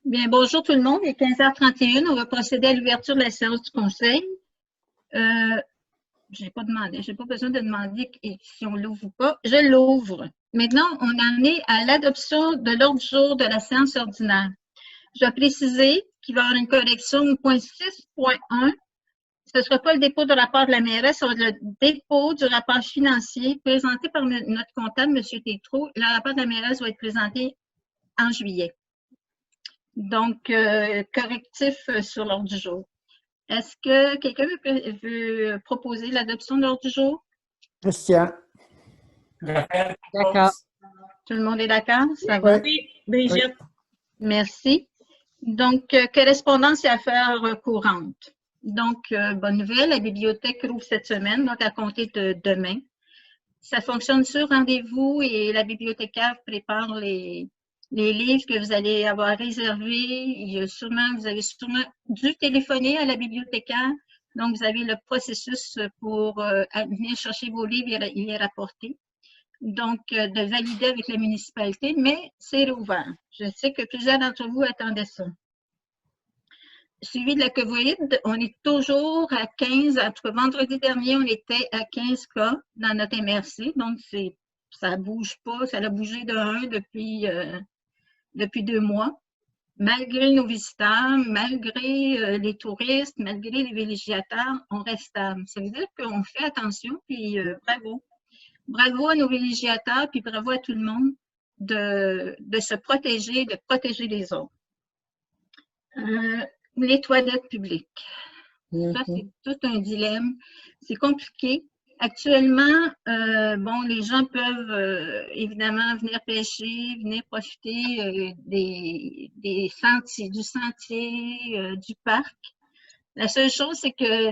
Bien, bonjour tout le monde. Il est 15h31. On va procéder à l'ouverture de la séance du conseil. J'ai pas besoin de demander si on l'ouvre ou pas. Je l'ouvre. Maintenant, on en est à l'adoption de l'ordre du jour de la séance ordinaire. Je dois préciser qu'il va y avoir une correction au point 6.1. Ce ne sera pas le dépôt de rapport de la mairesse, ce sera le dépôt du rapport financier présenté par notre comptable, M. Tétrault. Le rapport de la mairesse va être présenté en juillet. Donc, correctif sur l'ordre du jour. Est-ce que quelqu'un veut proposer l'adoption de l'ordre du jour? Christian. D'accord. Tout le monde est d'accord? Ça va? Oui, Brigitte. Merci. Donc, correspondance et affaires courantes. Donc, bonne nouvelle, la bibliothèque rouvre cette semaine, donc à compter de demain. Ça fonctionne sur rendez-vous et la bibliothécaire prépare les livres que vous allez avoir réservés. Vous avez sûrement dû téléphoner à la bibliothécaire. Donc, vous avez le processus pour venir chercher vos livres et les rapporter. Donc, de valider avec la municipalité, mais c'est réouvert. Je sais que plusieurs d'entre vous attendaient ça. Suivi de la COVID, on est toujours à 15. Entre vendredi dernier, on était à 15 cas dans notre MRC. Donc, ça ne bouge pas. Ça a bougé de 1 depuis 2 mois. Malgré nos visiteurs, malgré les touristes, malgré les villégiateurs, on reste stable. Ça veut dire qu'on fait attention, puis bravo. Bravo à nos villégiateurs, puis bravo à tout le monde de se protéger, de protéger les autres. Les toilettes publiques. Ça, c'est tout un dilemme. C'est compliqué. Actuellement, les gens peuvent évidemment venir pêcher, venir profiter des sentiers, du sentier, du parc. La seule chose, c'est que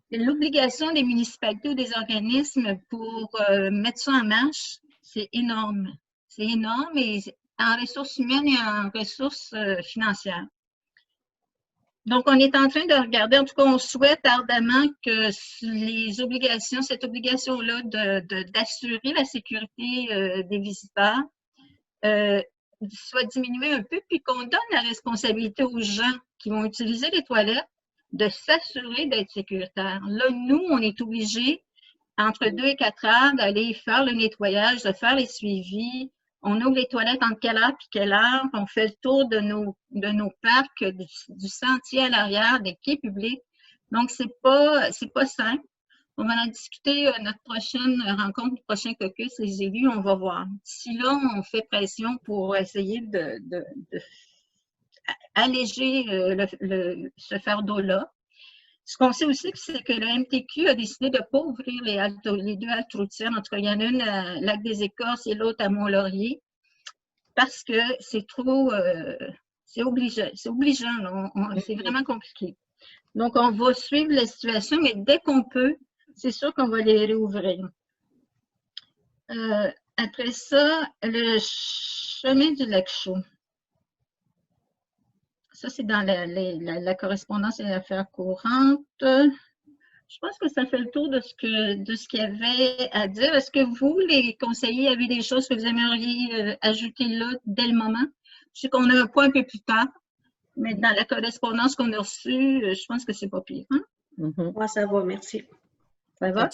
l'obligation des municipalités ou des organismes pour mettre ça en marche, c'est énorme. C'est énorme et en ressources humaines et en ressources financières. Donc, on est en train de regarder, en tout cas, on souhaite ardemment que cette obligation-là d'assurer la sécurité des visiteurs soit diminuée un peu, puis qu'on donne la responsabilité aux gens qui vont utiliser les toilettes de s'assurer d'être sécuritaires. Là, nous, on est obligés, entre 2 et 4 heures, d'aller faire le nettoyage, de faire les suivis. On ouvre les toilettes entre quelle heure puis quelle heure. On fait le tour de nos parcs, du sentier à l'arrière, des quais publics. Donc, c'est pas simple. On va en discuter notre prochaine rencontre, le prochain caucus, les élus, on va voir. Si là, on fait pression pour essayer d'alléger ce fardeau-là. Ce qu'on sait aussi, c'est que le MTQ a décidé de ne pas ouvrir les 2 haltes routières. En tout cas, il y en a une à Lac-des-Écorces et l'autre à Mont-Laurier, parce que c'est trop... c'est obligeant. C'est vraiment compliqué. Donc, on va suivre la situation, mais dès qu'on peut, c'est sûr qu'on va les réouvrir. Après ça, le chemin du Lac-Chaud. Ça, c'est dans la correspondance et les affaires courantes. Je pense que ça fait le tour de ce qu'il y avait à dire. Est-ce que vous, les conseillers, avez des choses que vous aimeriez ajouter là dès le moment? Je sais qu'on a un point un peu plus tard, mais dans la correspondance qu'on a reçue, je pense que c'est pas pire. Hein? Moi, ça va, merci. Ça va?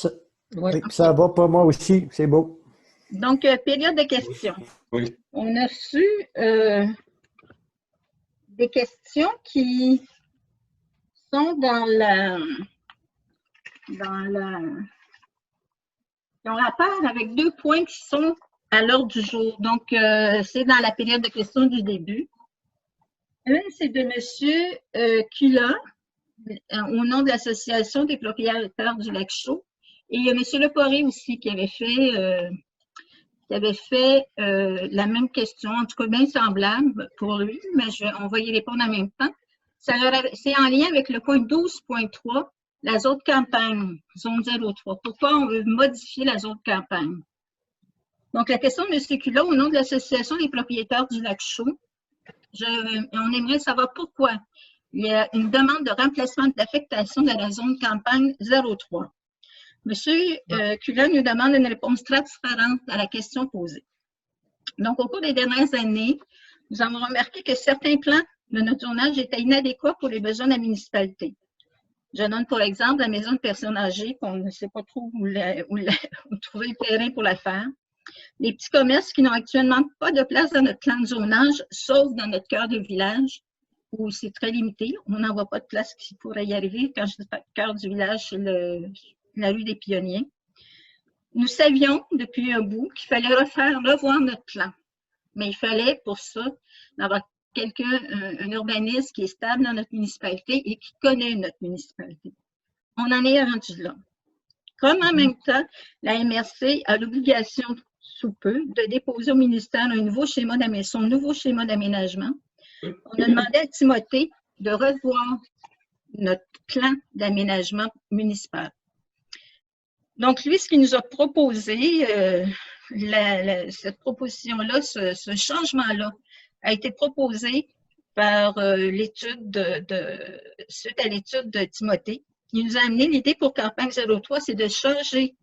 Oui, okay. Ça va pour moi aussi, c'est beau. Donc, période de questions. Oui. On a reçu des questions qui sont qui ont rapport avec 2 points qui sont à l'ordre du jour. Donc, c'est dans la période de questions du début. Une, c'est de M. Cula, au nom de l'Association des propriétaires du Lac-Chaud. Et il y a M. Leporé aussi qui avait fait la même question, en tout cas bien semblable pour lui, mais on va y répondre en même temps. C'est en lien avec le point 12.3, la zone de campagne, zone 03. Pourquoi on veut modifier la zone de campagne? Donc, la question de M. Culot, au nom de l'Association des propriétaires du Lac-Chaud, on aimerait savoir pourquoi il y a une demande de remplacement d'affectation de la zone de campagne 03. Monsieur Culot nous demande une réponse transparente à la question posée. Donc, au cours des dernières années, nous avons remarqué que certains plans de notre zonage était inadéquat pour les besoins de la municipalité. Je donne pour exemple la maison de personnes âgées qu'on ne sait pas trop où trouver le terrain pour la faire. Les petits commerces qui n'ont actuellement pas de place dans notre plan de zonage, sauf dans notre cœur de village, où c'est très limité. On n'en voit pas de place qui pourrait y arriver. Quand je dis cœur du village, c'est la rue des Pionniers. Nous savions depuis un bout qu'il fallait revoir notre plan. Mais il fallait pour ça avoir un urbaniste qui est stable dans notre municipalité et qui connaît notre municipalité. On en est rendu là. Comme en même temps, la MRC a l'obligation sous peu de déposer au ministère son nouveau schéma d'aménagement. On a demandé à Timothée de revoir notre plan d'aménagement municipal. Donc, lui, ce qu'il nous a proposé, cette proposition-là, ce changement-là, a été proposé par suite à l'étude de Timothée. Il nous a amené l'idée pour Campagne 03, c'est de changer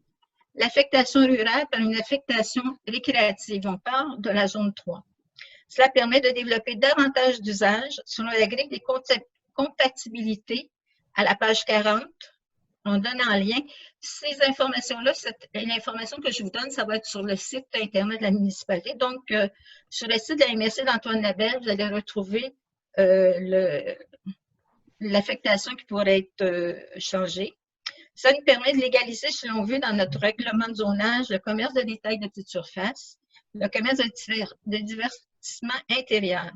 l'affectation rurale par une affectation récréative. On parle de la zone 3. Cela permet de développer davantage d'usages selon la grille des compatibilités à la page 40. On donne en lien. Ces informations-là, l'information que je vous donne, ça va être sur le site Internet de la municipalité. Donc, sur le site de la MRC d'Antoine Labelle, vous allez retrouver l'affectation qui pourrait être changée. Ça nous permet de légaliser, si l'on veut, dans notre règlement de zonage, le commerce de détail de petite surface, le commerce de divertissement intérieur.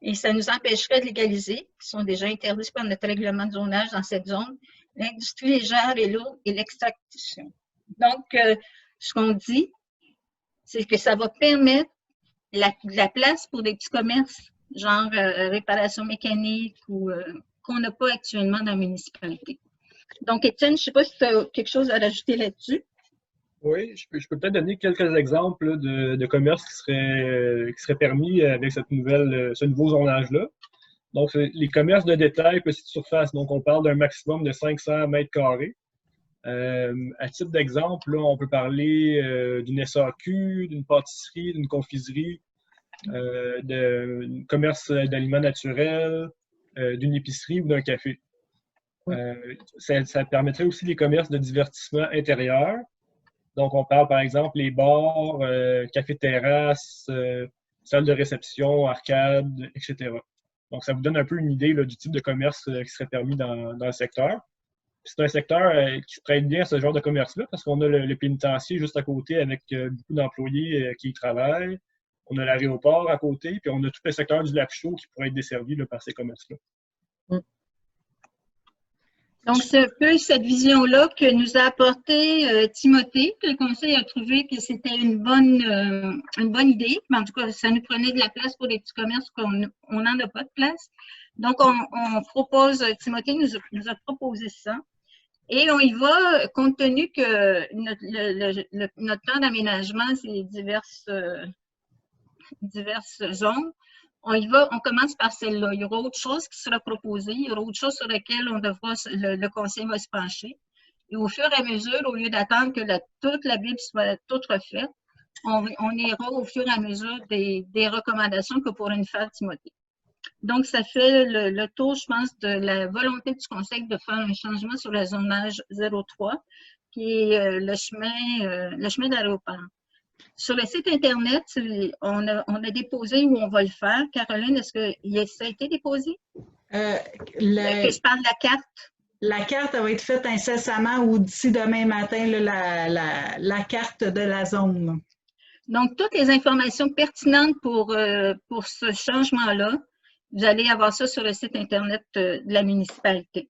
Et ça nous empêcherait de légaliser, qui sont déjà interdits par notre règlement de zonage dans cette zone, l'industrie légère et lourde et l'extraction. Donc, ce qu'on dit, c'est que ça va permettre la place pour des petits commerces, genre réparation mécanique ou qu'on n'a pas actuellement dans la municipalité. Donc, Étienne, je ne sais pas si tu as quelque chose à rajouter là-dessus. Oui, je peux peut-être donner quelques exemples là, de commerces qui seraient permis avec ce nouveau zonage-là. Donc, les commerces de détail, petite surface, donc on parle d'un maximum de 500 mètres carrés. À titre d'exemple, là, on peut parler d'une SAQ, d'une pâtisserie, d'une confiserie, d'un commerce d'aliments naturels, d'une épicerie ou d'un café. Ça permettrait aussi des commerces de divertissement intérieur. Donc, on parle par exemple les bars, cafés-terrasses, salles de réception, arcades, etc. Donc, ça vous donne un peu une idée là, du type de commerce qui serait permis dans le secteur. C'est un secteur qui se prête bien à ce genre de commerce-là parce qu'on a le pénitencier juste à côté avec beaucoup d'employés qui y travaillent. On a l'aéroport à côté, puis on a tout le secteur du lac chaud qui pourrait être desservi là, par ces commerces-là. Donc, c'est un peu cette vision-là que nous a apporté Timothée, que le conseil a trouvé que c'était une bonne idée. Mais en tout cas, ça nous prenait de la place pour les petits commerces qu'on n'en a pas de place. Donc, on propose, Timothée nous a proposé ça. Et on y va, compte tenu que notre plan d'aménagement, c'est diverses zones. On commence par celle-là. Il y aura autre chose qui sera proposée. Il y aura autre chose sur laquelle le conseil va se pencher. Et au fur et à mesure, au lieu d'attendre que toute la Bible soit toute refaite, on ira au fur et à mesure des recommandations que pourrait nous faire Timothée. Donc, ça fait le tour, je pense, de la volonté du conseil de faire un changement sur le zonage 03, qui est le chemin d'aéroport. Sur le site Internet, on a déposé où on va le faire. Caroline, est-ce que ça a été déposé? Que je parle de la carte. La carte va être faite incessamment ou d'ici demain matin, là, la carte de la zone. Donc, toutes les informations pertinentes pour ce changement-là, vous allez avoir ça sur le site Internet de la municipalité.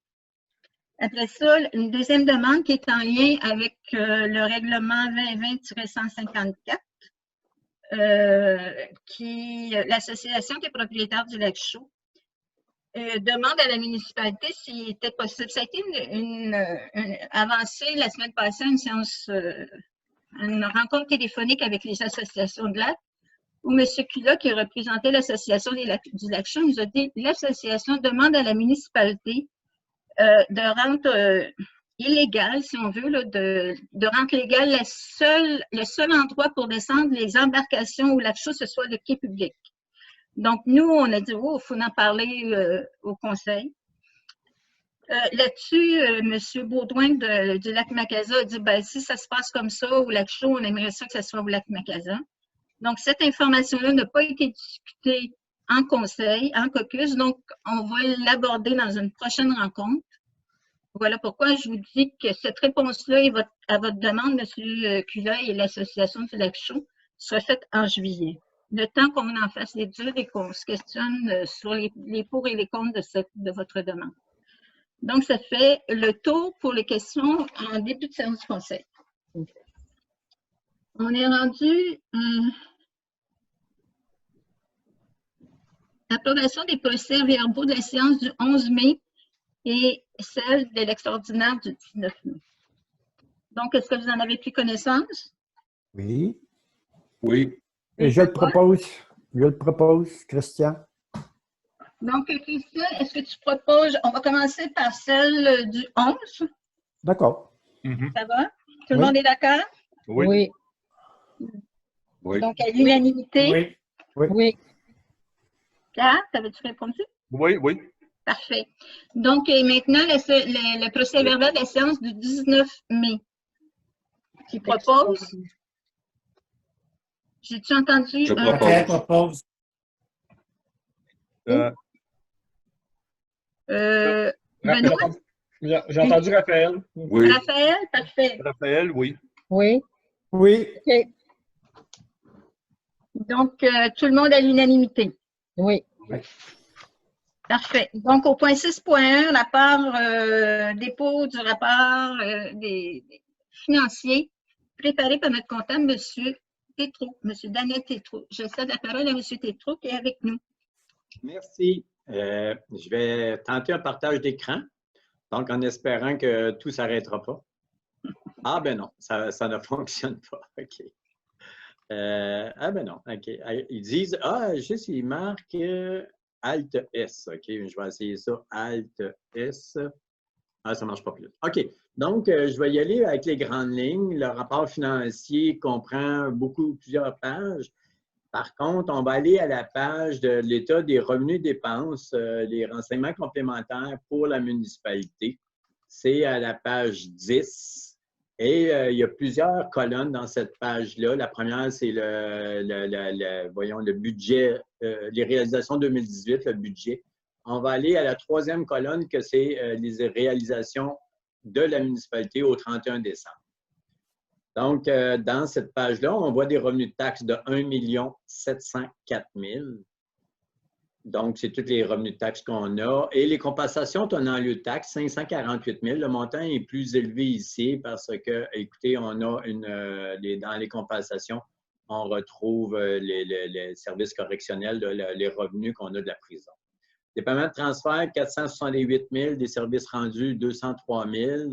Après ça, une deuxième demande qui est en lien avec le règlement 2020-154, l'association des propriétaires du lac chaud demande à la municipalité s'il était possible. Ça a été une avancée la semaine passée, une rencontre téléphonique avec les associations de lac, où M. Kula, qui représentait l'association du lac chaud, nous a dit « L'association demande à la municipalité de rendre illégal, si on veut, là, de rendre légal le seul endroit pour descendre les embarcations au lac chaud, ce soit le quai public. Donc, nous, on a dit, oh, il faut en parler au conseil. Là-dessus, M. Baudouin du Lac-Macasa a dit, ben, si ça se passe comme ça au Lac-Chaux, on aimerait ça que ça soit au Lac-Macasa. Donc, cette information-là n'a pas été discutée en conseil, en caucus, donc on va l'aborder dans une prochaine rencontre. Voilà pourquoi je vous dis que cette réponse-là à votre demande, M. Cueil et l'Association du Lac-Chaux, sera faite en juillet. Le temps qu'on en fasse l'étude et qu'on se questionne sur les pour et les contre de votre demande. Donc, ça fait le tour pour les questions en début de séance du conseil. On est rendu approbation des procès-verbaux de la séance du 11 mai et celle de l'extraordinaire du 19 mai. Donc, est-ce que vous en avez pris connaissance? Oui. Oui. Et je le propose, Christian. Donc, Christian, est-ce que tu proposes, on va commencer par celle du 11. D'accord. Ça va? Tout le monde est d'accord? Oui. Oui. Donc, à l'unanimité? Oui. Pierre, t'avais-tu répondu? Oui, oui. Parfait. Donc, maintenant, le procès-verbal de la séance du 19 mai. Qui propose? J'ai-tu entendu? Je propose. propose. Benoît? J'ai entendu Raphaël. Oui. Raphaël? Parfait. Raphaël, oui. Oui. Oui. OK. Donc, tout le monde à l'unanimité. Oui. Parfait. Donc, au point 6.1, rapport dépôt du rapport des financiers préparé par notre comptable, M. Tétrault, M. Daniel Tétrault. Je cède la parole à M. Tétrault qui est avec nous. Merci. Je vais tenter un partage d'écran, donc en espérant que tout ne s'arrêtera pas. Ah ben non, ça ne fonctionne pas. OK. Ah ben non, OK. Ils disent, juste, ils marquent Alt S. OK, je vais essayer ça. Alt S. Ah, ça ne marche pas plus. OK. Donc, je vais y aller avec les grandes lignes. Le rapport financier comprend plusieurs pages. Par contre, on va aller à la page de l'état des revenus dépenses, les renseignements complémentaires pour la municipalité. C'est à la page 10. Et il y a plusieurs colonnes dans cette page-là. La première, c'est le budget, les réalisations 2018, le budget. On va aller à la troisième colonne, que c'est les réalisations de la municipalité au 31 décembre. Donc, dans cette page-là, on voit des revenus de taxes de 1 704 000. Donc, c'est tous les revenus de taxes qu'on a. Et les compensations tenant lieu de taxes, 548 000. Le montant est plus élevé ici parce que, écoutez, on a dans les compensations, on retrouve les services correctionnels, les revenus qu'on a de la prison. Des paiements de transfert, 468 000. Des services rendus, 203 000.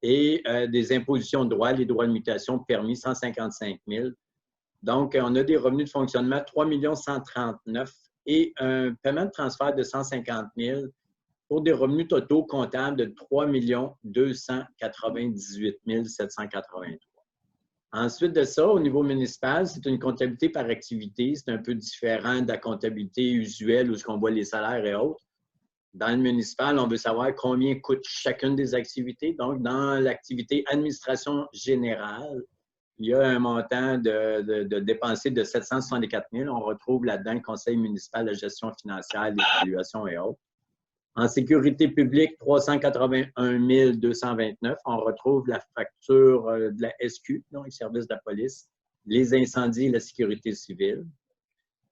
Et des impositions de droits, les droits de mutation permis, 155 000. Donc, on a des revenus de fonctionnement, 3 139 000 et un paiement de transfert de 150 000 pour des revenus totaux comptables de 3 298 783. Ensuite de ça, au niveau municipal, c'est une comptabilité par activité. C'est un peu différent de la comptabilité usuelle où on voit les salaires et autres. Dans le municipal, on veut savoir combien coûte chacune des activités. Donc, dans l'activité administration générale, il y a un montant de dépensé de 764 000. On retrouve là-dedans le conseil municipal de gestion financière, l'évaluation et autres. En sécurité publique, 381 229. On retrouve la facture de la SQ, donc les services de la police, les incendies et la sécurité civile.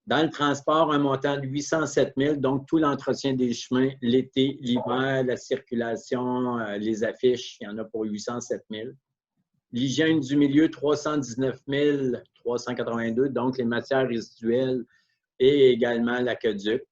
Dans le transport, un montant de 807 000, donc tout l'entretien des chemins, l'été, l'hiver, la circulation, les affiches, il y en a pour 807 000. L'hygiène du milieu, 319 382, donc les matières résiduelles et également l'aqueduc.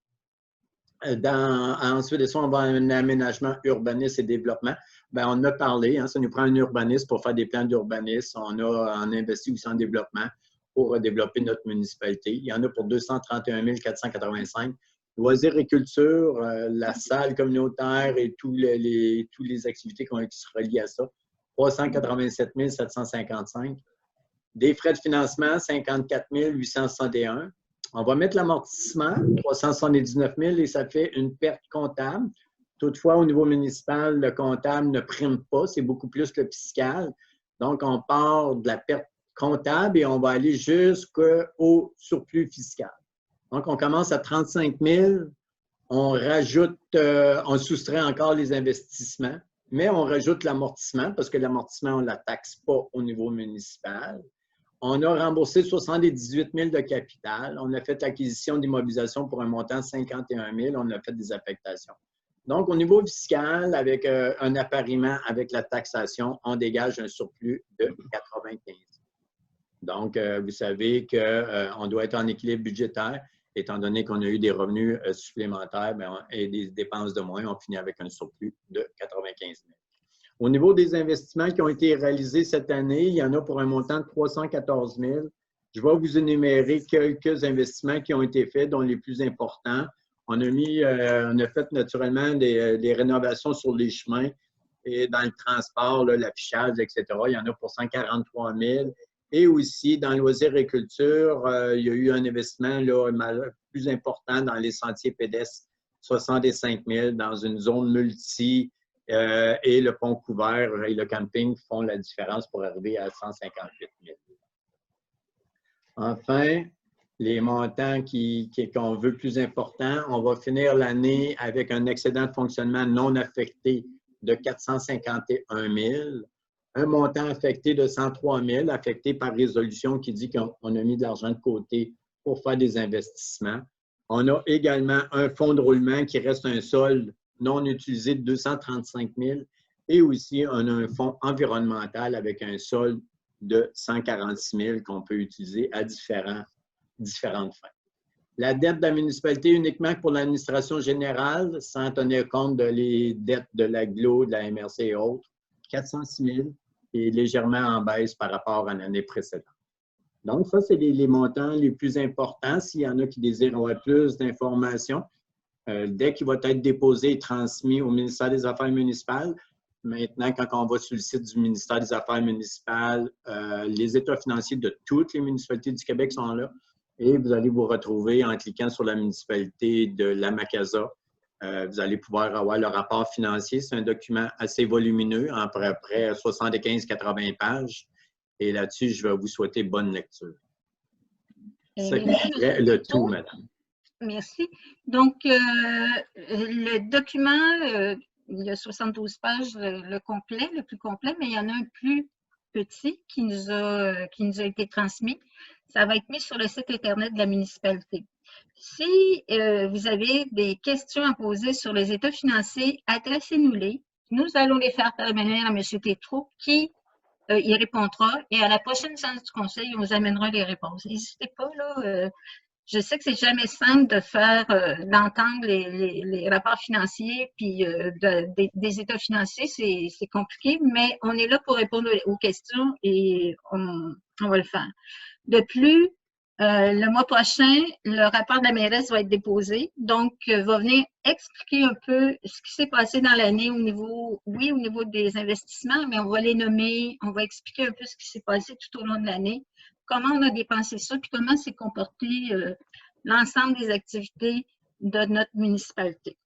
Ensuite de ça, on va à un aménagement, urbanisme et développement. Bien, on en a parlé, ça nous prend un urbaniste pour faire des plans d'urbanisme. On a investi aussi en développement pour développer notre municipalité. Il y en a pour 231 485. Loisirs et culture, la salle communautaire et toutes les activités qui se relient à ça, 387 755. Des frais de financement, 54 861. On va mettre l'amortissement, 379 000, et ça fait une perte comptable. Toutefois, au niveau municipal, le comptable ne prime pas, c'est beaucoup plus le fiscal. Donc, on part de la perte comptable et on va aller jusqu'au surplus fiscal. Donc, on commence à 35 000, on rajoute, on soustrait encore les investissements, mais on rajoute l'amortissement parce que l'amortissement, on ne la taxe pas au niveau municipal. On a remboursé 78 000 de capital. On a fait l'acquisition d'immobilisation pour un montant de 51 000. On a fait des affectations. Donc, au niveau fiscal, avec un appariement avec la taxation, on dégage un surplus de 95 000. Donc, vous savez qu'on doit être en équilibre budgétaire, étant donné qu'on a eu des revenus supplémentaires et des dépenses de moins, on finit avec un surplus de 95 000. Au niveau des investissements qui ont été réalisés cette année, il y en a pour un montant de 314 000. Je vais vous énumérer quelques investissements qui ont été faits, dont les plus importants. On a fait naturellement des rénovations sur les chemins et dans le transport, l'affichage, etc. Il y en a pour 143 000. Et aussi, dans loisirs et culture, il y a eu un investissement plus important dans les sentiers pédestres, 65 000, dans une zone multi. Et le pont couvert et le camping font la différence pour arriver à 158 000. Enfin, les montants qu'on veut plus importants, on va finir l'année avec un excédent de fonctionnement non affecté de 451 000, un montant affecté de 103 000, affecté par résolution qui dit qu'on a mis de l'argent de côté pour faire des investissements. On a également un fonds de roulement qui reste un solde non utilisé de 235 000 et aussi on a un fonds environnemental avec un solde de 146 000 qu'on peut utiliser à différentes fins. La dette de la municipalité uniquement pour l'administration générale, sans tenir compte des dettes de l'AGLO, de la MRC et autres, 406 000 et légèrement en baisse par rapport à l'année précédente. Donc, ça, c'est les montants les plus importants. S'il y en a qui désirent avoir plus d'informations, dès qu'il va être déposé et transmis au ministère des Affaires municipales, maintenant, quand on va sur le site du ministère des Affaires municipales, les états financiers de toutes les municipalités du Québec sont là et vous allez vous retrouver en cliquant sur la municipalité de Lamacasa. Vous allez pouvoir avoir le rapport financier. C'est un document assez volumineux, à peu près 75-80 pages. Et là-dessus, je vais vous souhaiter bonne lecture. C'est le tout, madame. Merci. Donc, le document, il y a 72 pages, le complet, le plus complet, mais il y en a un plus petit qui nous a été transmis. Ça va être mis sur le site Internet de la municipalité. Si vous avez des questions à poser sur les états financiers, adressez-nous-les. Nous allons les faire parvenir à M. Tétrault qui y répondra. Et à la prochaine séance du conseil, on vous amènera les réponses. N'hésitez pas, là. Je sais que c'est jamais simple de faire, d'entendre les rapports financiers puis des états financiers, c'est compliqué, mais on est là pour répondre aux questions et on va le faire. De plus, le mois prochain, le rapport de la mairesse va être déposé, donc va venir expliquer un peu ce qui s'est passé dans l'année au niveau des investissements, mais on va les nommer, on va expliquer un peu ce qui s'est passé tout au long de l'année, comment on a dépensé ça, puis comment s'est comporté l'ensemble des activités de notre municipalité.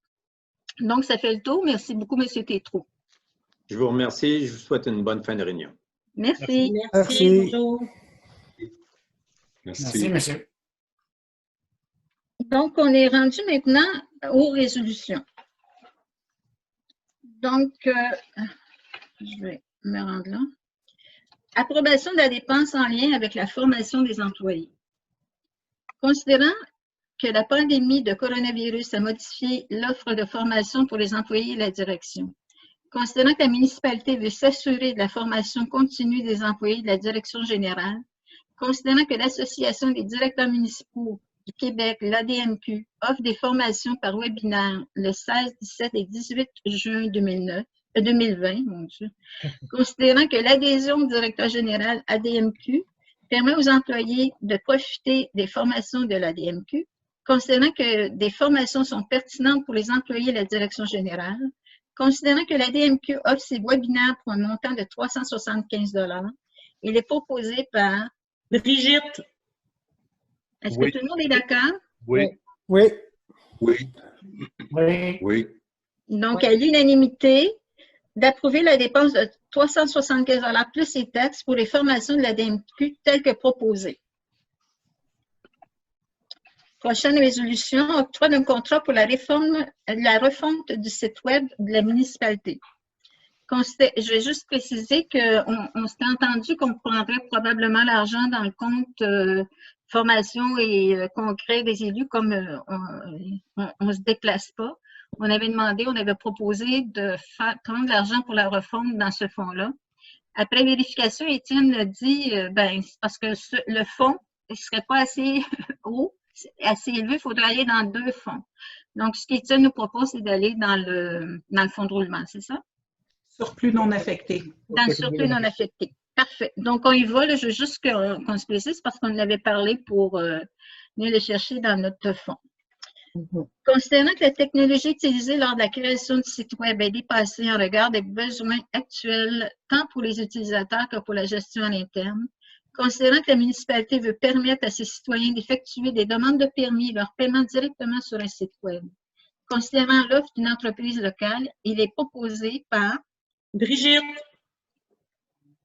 Donc, ça fait le tour. Merci beaucoup, M. Tétrault. Je vous remercie. Je vous souhaite une bonne fin de réunion. Merci. Merci. Bonjour. Merci, monsieur. Donc, on est rendu maintenant aux résolutions. Donc, je vais me rendre là. Approbation de la dépense en lien avec la formation des employés. Considérant que la pandémie de coronavirus a modifié l'offre de formation pour les employés et la direction. Considérant que la municipalité veut s'assurer de la formation continue des employés de la direction générale. Considérant que l'Association des directeurs municipaux du Québec, l'ADMQ, offre des formations par webinaire le 16, 17 et 18 juin 2020, mon Dieu. Considérant que l'adhésion au directeur général ADMQ permet aux employés de profiter des formations de l'ADMQ, considérant que des formations sont pertinentes pour les employés de la direction générale, considérant que l'ADMQ offre ses webinaires pour un montant de 375 $, il est proposé par Brigitte. Est-ce Oui. que tout le monde est d'accord? Oui. Oui. Oui. Oui. Oui. Donc, à l'unanimité, d'approuver la dépense de 375 $ plus les taxes pour les formations de la DMQ telles que proposées. Prochaine résolution, octroi d'un contrat pour la refonte du site Web de la municipalité. Je vais juste préciser qu'on s'était entendu qu'on prendrait probablement l'argent dans le compte formation et congrès des élus comme on ne se déplace pas. On avait demandé, on avait proposé de prendre l'argent pour la refonte dans ce fonds-là. Après vérification, Étienne a dit, c'est parce que le fonds ne serait pas assez haut, assez élevé, il faudrait aller dans 2 fonds. Donc, ce qu'Étienne nous propose, c'est d'aller dans le fonds de roulement, c'est ça? Surplus non affecté. Dans le surplus non affecté. Parfait. Donc, on y va. Là, je veux juste qu'on se précise parce qu'on avait parlé pour venir le chercher dans notre fonds. Considérant que la technologie utilisée lors de la création du site Web est dépassée en regard des besoins actuels, tant pour les utilisateurs que pour la gestion à l'interne, considérant que la municipalité veut permettre à ses citoyens d'effectuer des demandes de permis et leur paiement directement sur un site Web, considérant l'offre d'une entreprise locale, il est proposé par Brigitte.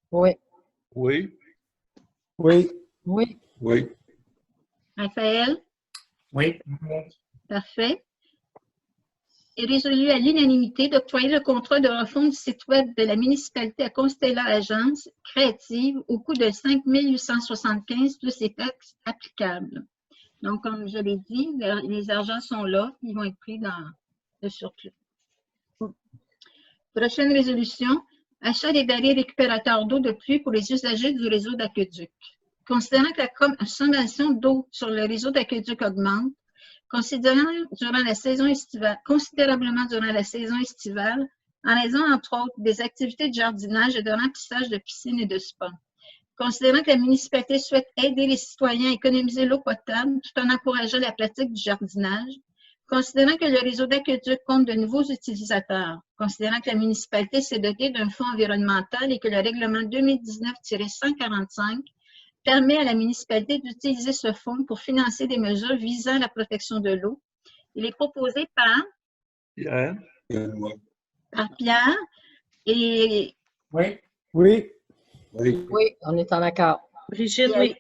Oui. Oui. Oui. Oui. Oui. Raphaël. Oui. Parfait. Est résolu à l'unanimité d'octroyer le contrat de refonte du site Web de la municipalité à Constella Agence Créative au coût de 5 875 plus les taxes applicables. Donc, comme je l'ai dit, les argents sont là, ils vont être pris dans le surplus. Prochaine résolution, achat des barils récupérateurs d'eau de pluie pour les usagers du réseau d'aqueduc. Considérant que la consommation d'eau sur le réseau d'aqueduc augmente, considérablement durant la saison estivale, en raison, entre autres, des activités de jardinage et de remplissage de piscines et de spas. Considérant que la municipalité souhaite aider les citoyens à économiser l'eau potable tout en encourageant la pratique du jardinage, considérant que le réseau d'aqueduc compte de nouveaux utilisateurs, considérant que la municipalité s'est dotée d'un fonds environnemental et que le règlement 2019-145 permet à la municipalité d'utiliser ce fonds pour financer des mesures visant la protection de l'eau. Il est proposé par Pierre. Par Pierre et Oui. Oui. Oui. Oui, on est en accord. Brigitte, oui.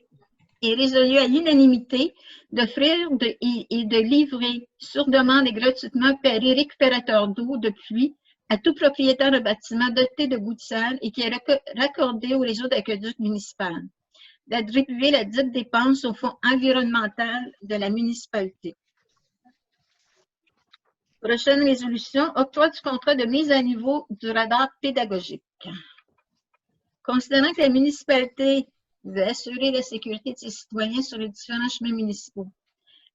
est résolu à l'unanimité d'offrir et de livrer sur demande et gratuitement par récupérateur d'eau de pluie à tout propriétaire de bâtiment doté de gouttières et qui est raccordé au réseau d'aqueduc municipal, d'attribuer la dite dépense au fonds environnemental de la municipalité. Prochaine résolution, octroi du contrat de mise à niveau du radar pédagogique. Considérant que la municipalité veut assurer la sécurité de ses citoyens sur les différents chemins municipaux,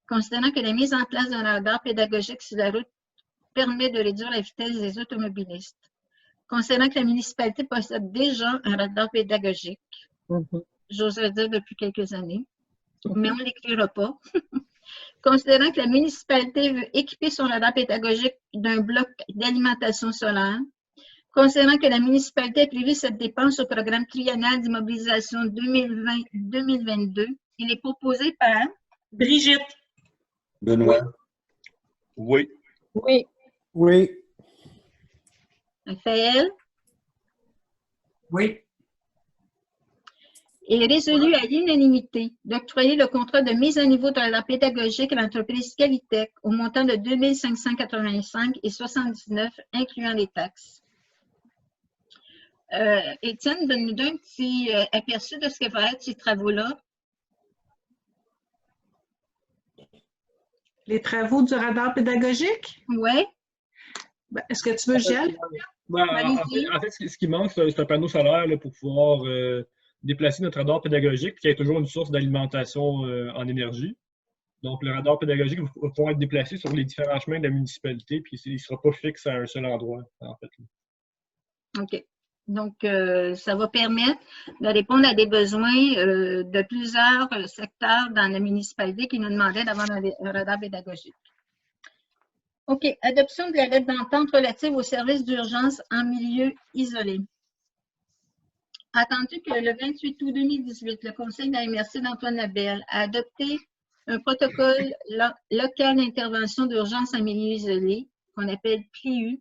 considérant que la mise en place d'un radar pédagogique sur la route permet de réduire la vitesse des automobilistes, considérant que la municipalité possède déjà un radar pédagogique, j'oserais dire depuis quelques années, mais on ne l'écrira pas. Considérant que la municipalité veut équiper son radar pédagogique d'un bloc d'alimentation solaire, considérant que la municipalité a prévu cette dépense au programme triennal d'immobilisation 2020-2022, il est proposé par Brigitte. Benoît. Oui. Oui. Oui. Raphaël. Oui. Est résolu à l'unanimité d'octroyer le contrat de mise à niveau de radar pédagogique à l'entreprise Qualitech au montant de 2 585,79 incluant les taxes. Étienne, donne-nous un petit aperçu de ce que va être ces travaux-là. Les travaux du radar pédagogique? Oui. Est-ce que tu veux, Gilles? En fait, ce qui manque, c'est un panneau solaire là, pour pouvoir déplacer notre radar pédagogique, qui est toujours une source d'alimentation en énergie. Donc, le radar pédagogique va pouvoir être déplacé sur les différents chemins de la municipalité, puis il ne sera pas fixe à un seul endroit, en fait. OK. Donc, ça va permettre de répondre à des besoins de plusieurs secteurs dans la municipalité qui nous demandaient d'avoir un radar pédagogique. OK. Adoption de la lettre d'entente relative aux services d'urgence en milieu isolé. Attendu que le 28 août 2018, le Conseil de la MRC d'Antoine Labelle a adopté un protocole local d'intervention d'urgence en milieu isolé, qu'on appelle PLIU,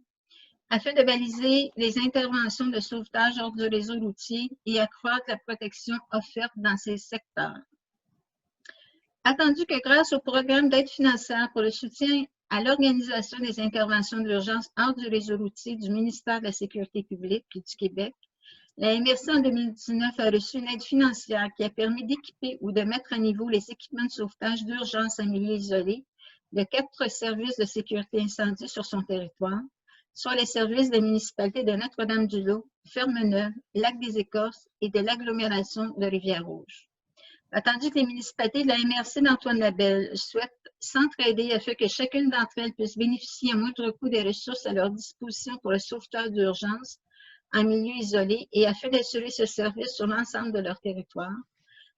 afin de baliser les interventions de sauvetage hors du réseau routier et accroître la protection offerte dans ces secteurs. Attendu que grâce au programme d'aide financière pour le soutien à l'organisation des interventions d'urgence hors du réseau routier du ministère de la Sécurité publique et du Québec, la MRC en 2019 a reçu une aide financière qui a permis d'équiper ou de mettre à niveau les équipements de sauvetage d'urgence en milieu isolé de 4 services de sécurité incendie sur son territoire, soit les services des municipalités de Notre-Dame-du-Lot, Ferme-Neuve, Lac-des-Écorces et de l'agglomération de Rivière-Rouge. Attendu que les municipalités de la MRC d'Antoine-Labelle souhaitent s'entraider afin que chacune d'entre elles puisse bénéficier à moindre coût des ressources à leur disposition pour le sauvetage d'urgence en milieu isolé et afin d'assurer ce service sur l'ensemble de leur territoire.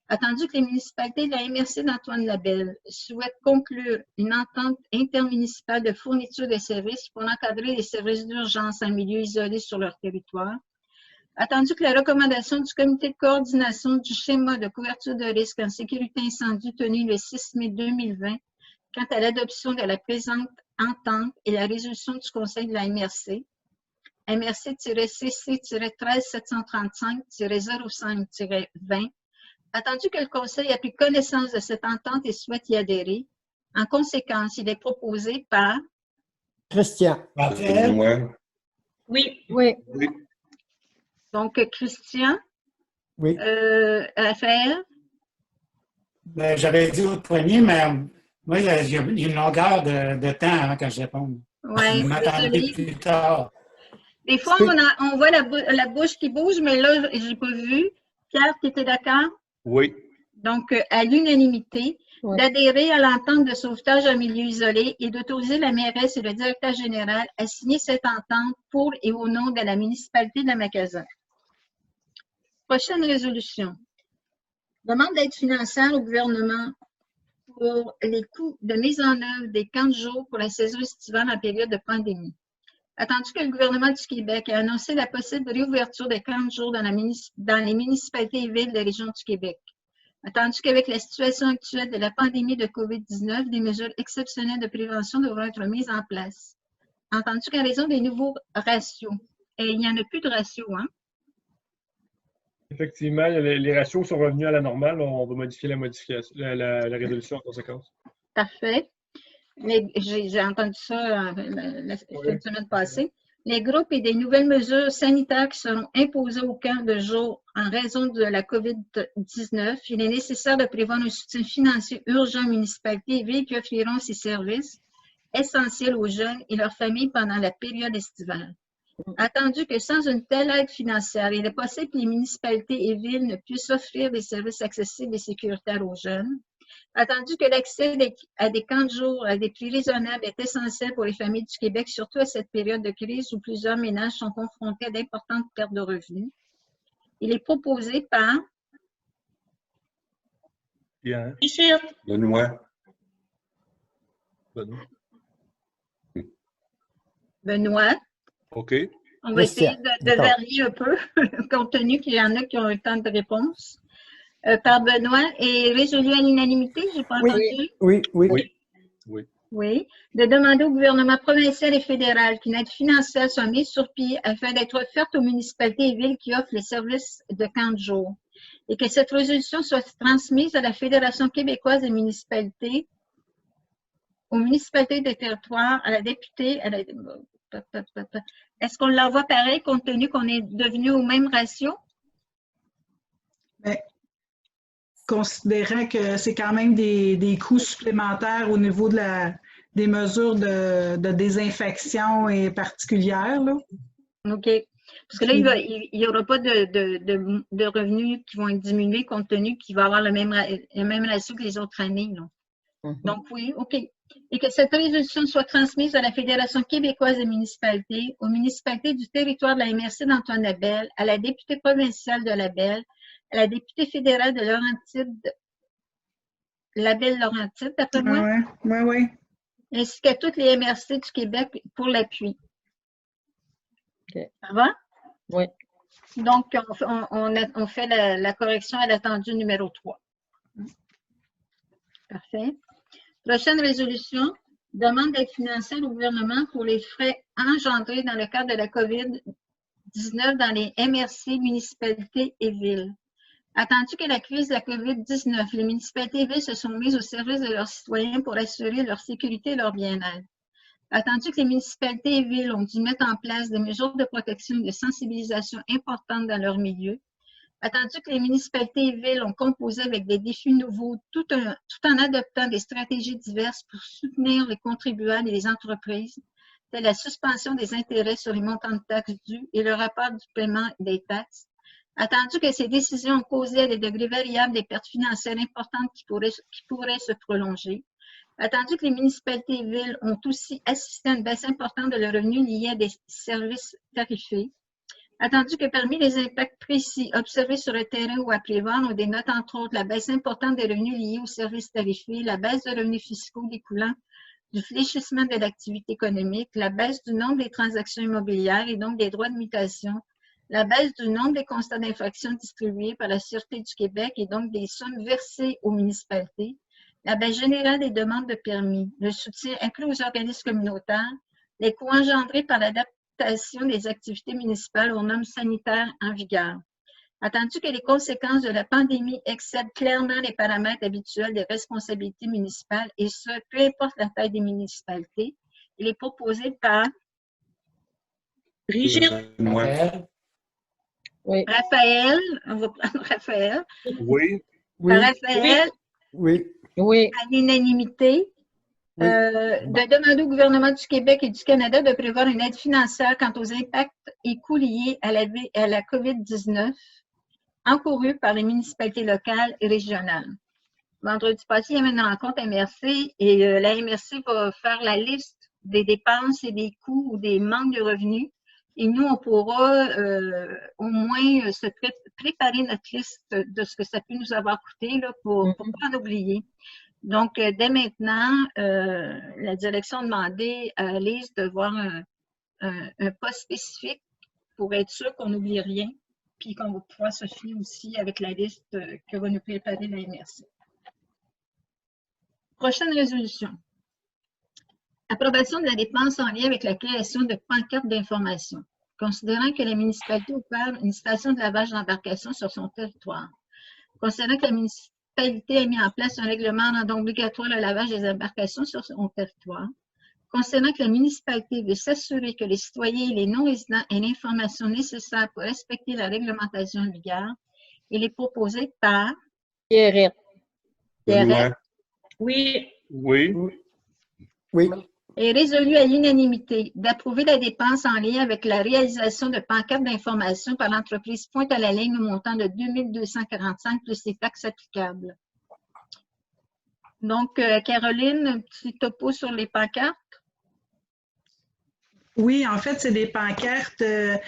Attendu que les municipalités de la MRC d'Antoine-Labelle souhaitent conclure une entente intermunicipale de fourniture de services pour encadrer les services d'urgence en milieu isolé sur leur territoire. Attendu que la recommandation du comité de coordination du schéma de couverture de risque en sécurité incendie tenu le 6 mai 2020 quant à l'adoption de la présente entente et la résolution du Conseil de la MRC, MRC-CC-13735-05-20, attendu que le Conseil a pris connaissance de cette entente et souhaite y adhérer. En conséquence, il est proposé par Christian. Raphaël. Benoît. Oui. Oui. Oui. donc Christian, Oui. Raphaël, Ben, j'avais dit au premier, mais moi, il y a une longueur de temps avant que je réponde. oui, Vous m'attendez plus tard. Des fois, on voit la bouche qui bouge, mais là, je n'ai pas vu. Pierre, tu étais d'accord? Oui. Donc, à l'unanimité, Oui. d'adhérer à l'entente de sauvetage en milieu isolé et d'autoriser la mairesse et le directeur général à signer cette entente pour et au nom de la municipalité de la Macazan. Prochaine résolution. Demande d'aide financière au gouvernement pour les coûts de mise en œuvre des camps de jour pour la saison estivale en période de pandémie. Attendu que le gouvernement du Québec a annoncé la possible réouverture des camps de jour dans les municipalités et villes de la région du Québec. Attendu qu'avec la situation actuelle de la pandémie de COVID-19, des mesures exceptionnelles de prévention devront être mises en place. Entendu qu'en raison des nouveaux ratios, et il n'y en a plus de ratios, hein? Effectivement, les ratios sont revenus à la normale. On va modifier la résolution en conséquence. Parfait. J'ai entendu ça la semaine passée. Les groupes et des nouvelles mesures sanitaires qui seront imposées au camp de jour en raison de la COVID-19, il est nécessaire de prévoir un soutien financier urgent aux municipalités et villes qui offriront ces services essentiels aux jeunes et leurs familles pendant la période estivale. Attendu que sans une telle aide financière, il est possible que les municipalités et villes ne puissent offrir des services accessibles et sécuritaires aux jeunes. Attendu que l'accès à des camps de jour à des prix raisonnables est essentiel pour les familles du Québec, surtout à cette période de crise où plusieurs ménages sont confrontés à d'importantes pertes de revenus. Il est proposé par Pierre. Richard. Benoît. Benoît. OK. On va Christian. essayer de varier un peu, compte tenu qu'il y en a qui ont un temps de réponse. Par Benoît et résolu à l'unanimité, je n'ai pas entendu. Oui. Oui. De demander au gouvernement provincial et fédéral qu'une aide financière soit mise sur pied afin d'être offerte aux municipalités et villes qui offrent les services de camp de jour. Et que cette résolution soit transmise à la Fédération québécoise des municipalités, aux municipalités des territoires, à la députée, Est-ce qu'on l'envoie pareil compte tenu qu'on est devenu au même ratio? Bien, considérant que c'est quand même des coûts supplémentaires au niveau des mesures de désinfection et particulières, là. OK. Parce que là, il n'y aura pas de revenus qui vont être diminués compte tenu qu'il va avoir le même ratio que les autres années, là. Donc, oui, OK. Et que cette résolution soit transmise à la Fédération québécoise des municipalités, aux municipalités du territoire de la MRC d'Antoine-Labelle, à la députée provinciale de Labelle, à la députée fédérale de Laurentide, Labelle-Laurentide, d'après moi, Oui. ainsi qu'à toutes les MRC du Québec pour l'appui. OK. Ça va? Oui. Donc, on fait la correction à l'attendu numéro 3. Parfait. Prochaine résolution, demande d'aide financière au gouvernement pour les frais engendrés dans le cadre de la COVID-19 dans les MRC, municipalités et villes. Attendu que la crise de la COVID-19, les municipalités et villes se sont mises au service de leurs citoyens pour assurer leur sécurité et leur bien-être. Attendu que les municipalités et villes ont dû mettre en place des mesures de protection et de sensibilisation importantes dans leur milieu. Attendu que les municipalités et villes ont composé avec des défis nouveaux tout en adoptant des stratégies diverses pour soutenir les contribuables et les entreprises, telles la suspension des intérêts sur les montants de taxes dus et le report du paiement des taxes. Attendu que ces décisions ont causé à des degrés variables des pertes financières importantes qui pourraient se prolonger. Attendu que les municipalités et villes ont aussi assisté à une baisse importante de leurs revenus liés à des services tarifés. Attendu que parmi les impacts précis observés sur le terrain ou à prévoir, on dénote entre autres la baisse importante des revenus liés aux services tarifés, la baisse de revenus fiscaux découlant du fléchissement de l'activité économique, la baisse du nombre des transactions immobilières et donc des droits de mutation, la baisse du nombre des constats d'infraction distribués par la Sûreté du Québec et donc des sommes versées aux municipalités, la baisse générale des demandes de permis, le soutien inclus aux organismes communautaires, les coûts engendrés par l'adaptation des activités municipales aux normes sanitaires en vigueur. Attendu que les conséquences de la pandémie excèdent clairement les paramètres habituels des responsabilités municipales, et ce, peu importe la taille des municipalités, il est proposé par Brigitte. Moi. Oui. Raphaël, on va prendre Raphaël, Oui. Oui. par Raphaël, Oui. Oui. à l'unanimité, Oui. de demander au gouvernement du Québec et du Canada de prévoir une aide financière quant aux impacts et coûts liés à la COVID-19 encourus par les municipalités locales et régionales. Vendredi passé, il y avait une rencontre MRC et la MRC va faire la liste des dépenses et des coûts ou des manques de revenus. Et nous, on pourra au moins se préparer notre liste de ce que ça peut nous avoir coûté là, pour ne pas en oublier. Donc, dès maintenant, la direction a demandé à Lise de voir un poste spécifique pour être sûr qu'on n'oublie rien, puis qu'on va pouvoir se fier aussi avec la liste que va nous préparer la MRC. Prochaine résolution. Approbation de la dépense en lien avec la création de pancartes d'information. Considérant que la municipalité opère une station de lavage d'embarcation sur son territoire. Considérant que la municipalité a mis en place un règlement rendant obligatoire le lavage des embarcations sur son territoire. Considérant que la municipalité veut s'assurer que les citoyens et les non-résidents aient l'information nécessaire pour respecter la réglementation en vigueur, il est proposé par Pierrette. Pierrette. Oui. Oui. Oui. Est résolu à l'unanimité d'approuver la dépense en lien avec la réalisation de pancartes d'information par l'entreprise Pointe à la ligne au montant de 2 245 plus les taxes applicables. Donc, Caroline, un petit topo sur les pancartes. Oui, en fait, c'est des pancartes, il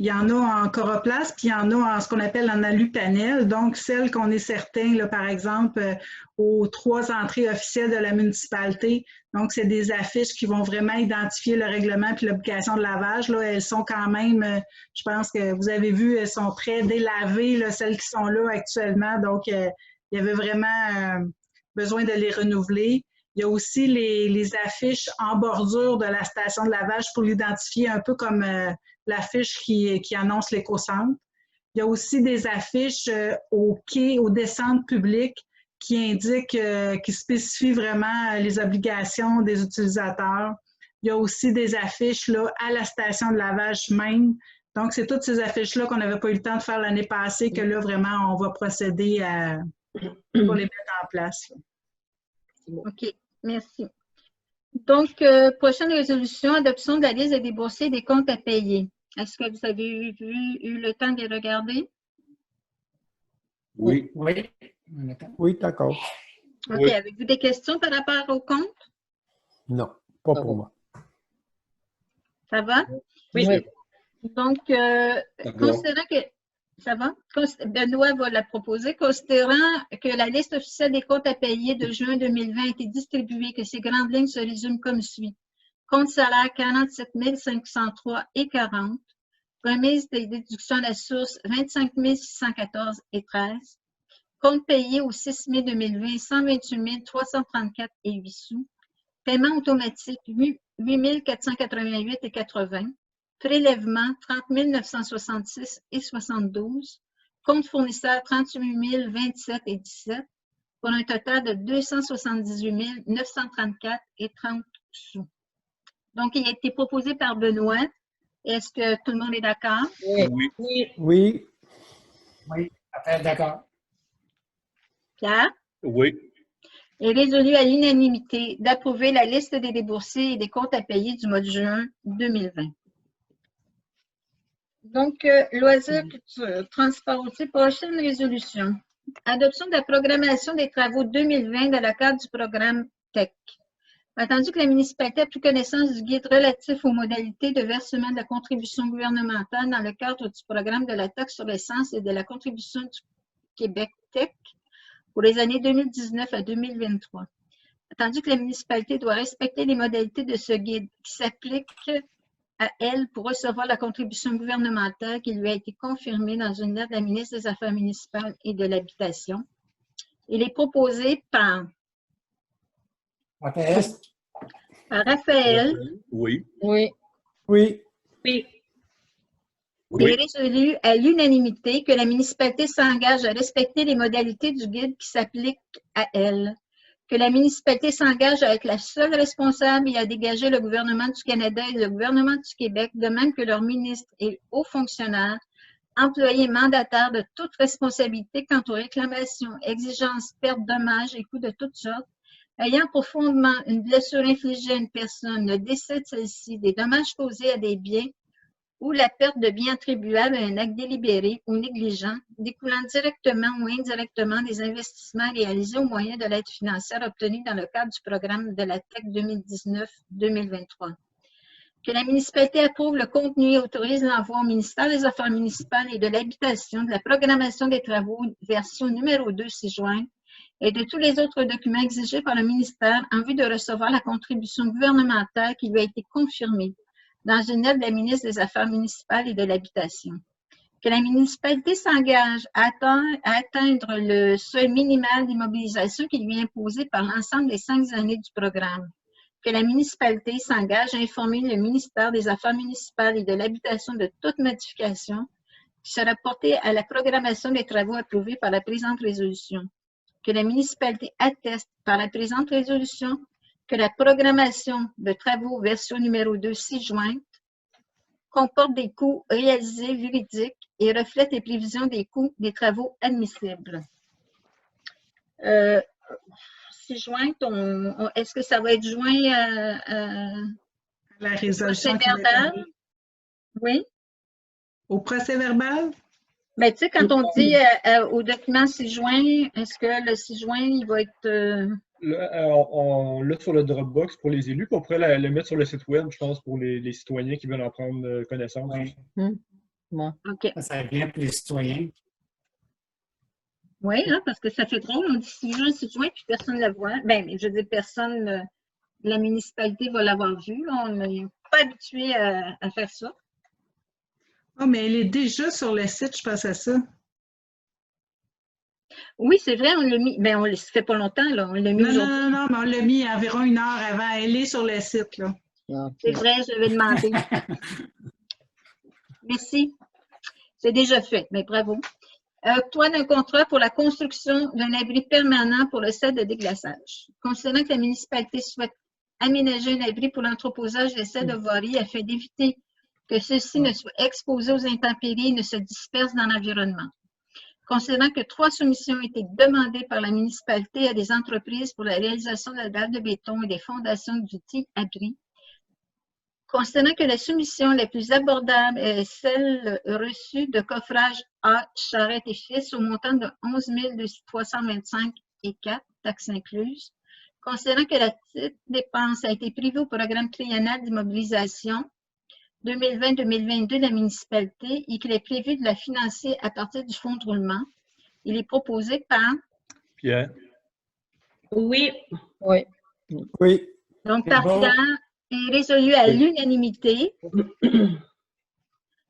y en a en coroplace, puis il y en a en ce qu'on appelle en alu-panel. Donc, celles qu'on est certain, là, par exemple, aux 3 entrées officielles de la municipalité. Donc, c'est des affiches qui vont vraiment identifier le règlement puis l'obligation de lavage. Là, elles sont quand même, je pense que vous avez vu, elles sont très délavées, là, celles qui sont là actuellement. Donc, il y avait vraiment besoin de les renouveler. Il y a aussi les affiches en bordure de la station de lavage pour l'identifier un peu comme l'affiche qui annonce l'éco-centre. Il y a aussi des affiches au quai, aux descentes publiques qui indiquent, qui spécifient vraiment les obligations des utilisateurs. Il y a aussi des affiches là, à la station de lavage même. Donc, c'est toutes ces affiches-là qu'on n'avait pas eu le temps de faire l'année passée que là, vraiment, on va procéder pour les mettre en place. Là. OK, merci. Donc, prochaine résolution, adoption de la liste des déboursés et des comptes à payer. Est-ce que vous avez eu le temps de les regarder? Oui. Oui. Oui, d'accord. OK, Oui. avez-vous des questions par rapport au compte? Non, pas pour moi. Ça va? Oui. Oui. Donc, D'accord. considérant que ça va? Benoît va la proposer. Considérant que la liste officielle des comptes à payer de juin 2020 a été distribuée, que ces grandes lignes se résument comme suit. Compte salaire 47 503,40. Remise des déductions à la source 25 614,13. Compte payé au 6 mai 2020, 128 334 et 8 sous. Paiement automatique, 8 488,80. Prélèvement, 30 966 et 72. Compte fournisseur, 38 027 et 17. Pour un total de 278 934 et 30 sous. Donc, il a été proposé par Benoît. Est-ce que tout le monde est d'accord? Oui. Oui. Oui. Oui. Oui, parfait, d'accord. Pierre? Oui. Est résolu à l'unanimité d'approuver la liste des déboursés et des comptes à payer du mois de juin 2020. Donc, loisirs, culture, transport routier, prochaine résolution. Adoption de la programmation des travaux 2020 dans le cadre du programme TEC. Attendu que la municipalité a pris connaissance du guide relatif aux modalités de versement de la contribution gouvernementale dans le cadre du programme de la taxe sur l'essence et de la contribution du Québec TEC pour les années 2019 à 2023. Attendu que la municipalité doit respecter les modalités de ce guide qui s'appliquent à elle pour recevoir la contribution gouvernementale qui lui a été confirmée dans une lettre de la ministre des Affaires municipales et de l'Habitation. Il est proposé par Raphaël. Oui. Oui. Oui. Oui. Il est résolu à l'unanimité que la municipalité s'engage à respecter les modalités du guide qui s'appliquent à elle, que la municipalité s'engage à être la seule responsable et à dégager le gouvernement du Canada et le gouvernement du Québec, de même que leurs ministres et hauts fonctionnaires, employés mandataires de toute responsabilité quant aux réclamations, exigences, pertes, dommages et coûts de toutes sortes, ayant pour fondement une blessure infligée à une personne, le décès de celle-ci, des dommages causés à des biens ou la perte de biens attribuables à un acte délibéré ou négligent, découlant directement ou indirectement des investissements réalisés au moyen de l'aide financière obtenue dans le cadre du programme de la TEC 2019-2023. Que la municipalité approuve le contenu et autorise l'envoi au ministère des Affaires municipales et de l'Habitation de la programmation des travaux version numéro 2 ci-jointe et de tous les autres documents exigés par le ministère en vue de recevoir la contribution gouvernementale qui lui a été confirmée dans une lettre de la ministre des Affaires municipales et de l'Habitation. Que la municipalité s'engage à atteindre le seuil minimal d'immobilisation qui lui est imposé par l'ensemble des 5 années du programme. Que la municipalité s'engage à informer le ministère des Affaires municipales et de l'Habitation de toute modification qui sera portée à la programmation des travaux approuvés par la présente résolution. Que la municipalité atteste par la présente résolution que la programmation de travaux version numéro 2 ci-jointe comporte des coûts réalisés véridiques et reflète les prévisions des coûts des travaux admissibles. Ci-jointe, est-ce que ça va être joint à La résolution qui procès-verbal? Oui. Au procès-verbal? Ben, tu sais, quand on dit au document ci-joint, est-ce que le ci-joint, il va être... On l'a sur le Dropbox pour les élus, puis on pourrait le mettre sur le site web, je pense, pour les citoyens qui veulent en prendre connaissance. Oui. OK. Ça vient pour les citoyens. Oui, hein, parce que ça fait drôle, on dit ci-joint, puis personne ne le voit. Ben, je veux dire, personne, la municipalité va l'avoir vu. Là, on n'est pas habitué à faire ça. Ah, mais elle est déjà sur le site, je pense à ça. Oui, c'est vrai, on l'a mis. Ben, ça fait pas longtemps, là. On l'a mis aujourd'hui. Non, mais on l'a mis environ 1 heure avant. Elle est sur le site, là. C'est vrai, je vais demander. Merci. C'est déjà fait, mais bravo. Octroi d'un contrat pour la construction d'un abri permanent pour le site de déglaçage. Considérant que la municipalité souhaite aménager un abri pour l'entreposage des sels de voirie afin d'éviter que ceux-ci ne soient exposés aux intempéries et ne se dispersent dans l'environnement. Considérant que 3 soumissions ont été demandées par la municipalité à des entreprises pour la réalisation de la dalle de béton et des fondations d'outils abris. Considérant que la soumission la plus abordable est celle reçue de coffrage A. Charrette et Fils au montant de 11 325 et 4, taxes incluses. Considérant que la petite dépense a été privée au programme triennal d'immobilisation 2020-2022 de la municipalité et qu'il est prévu de la financer à partir du fonds de roulement, il est proposé par Pierre. Oui. Oui. Oui. donc C'est par bon. Pierre est résolu à l'unanimité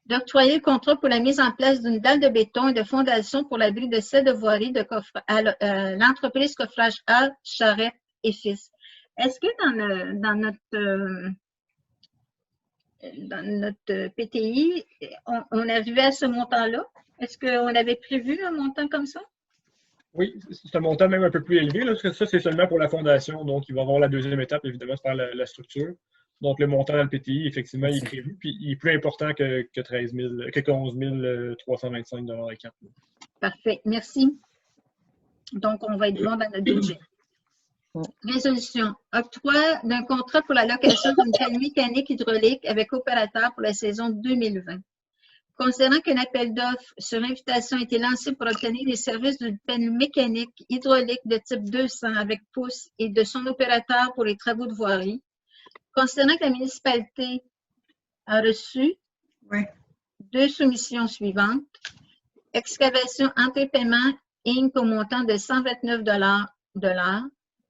d'octroyer le contrat pour la mise en place d'une dalle de béton et de fondation pour l'abri de sel de voirie à l'entreprise Coffrage A, Charette et Fils. Est-ce que dans notre PTI, on arrivait à ce montant-là? Est-ce qu'on avait prévu un montant comme ça? Oui, c'est un montant même un peu plus élevé, là, parce que ça, c'est seulement pour la fondation. Donc, il va y avoir la deuxième étape, évidemment, c'est faire la structure. Donc, le montant dans le PTI, effectivement, il est prévu, puis il est plus important que 11 325 et quelques. Parfait, merci. Donc, on va être bon dans notre budget. Résolution. Octroi d'un contrat pour la location d'une pelle mécanique hydraulique avec opérateur pour la saison 2020. Considérant qu'un appel d'offres sur invitation a été lancé pour obtenir les services d'une pelle mécanique hydraulique de type 200 avec pouce et de son opérateur pour les travaux de voirie, considérant que la municipalité a reçu deux soumissions suivantes. Excavation entrée-paiement Inc. au montant de 129 $.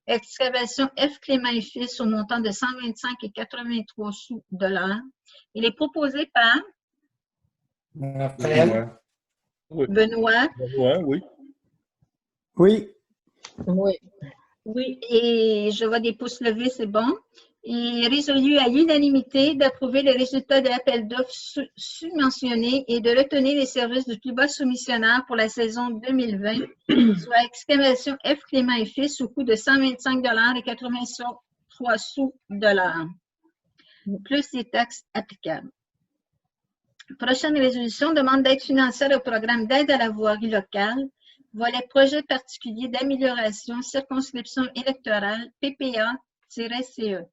Excavation F. Clément et Fils au montant de 125,83 $. Il est proposé par Raphaël. Benoît. Oui. Oui. Oui. Oui. Et je vois des pouces levés, c'est bon. Il est résolu à l'unanimité d'approuver les résultats de l'appel d'offres submentionné et de retenir les services du plus bas soumissionnaire pour la saison 2020, soit excavation F. Clément et Fils au coût de 125,83 $, plus les taxes applicables. Prochaine résolution, demande d'aide financière au programme d'aide à la voirie locale, volet projet particulier d'amélioration, circonscription électorale, PPA-CE.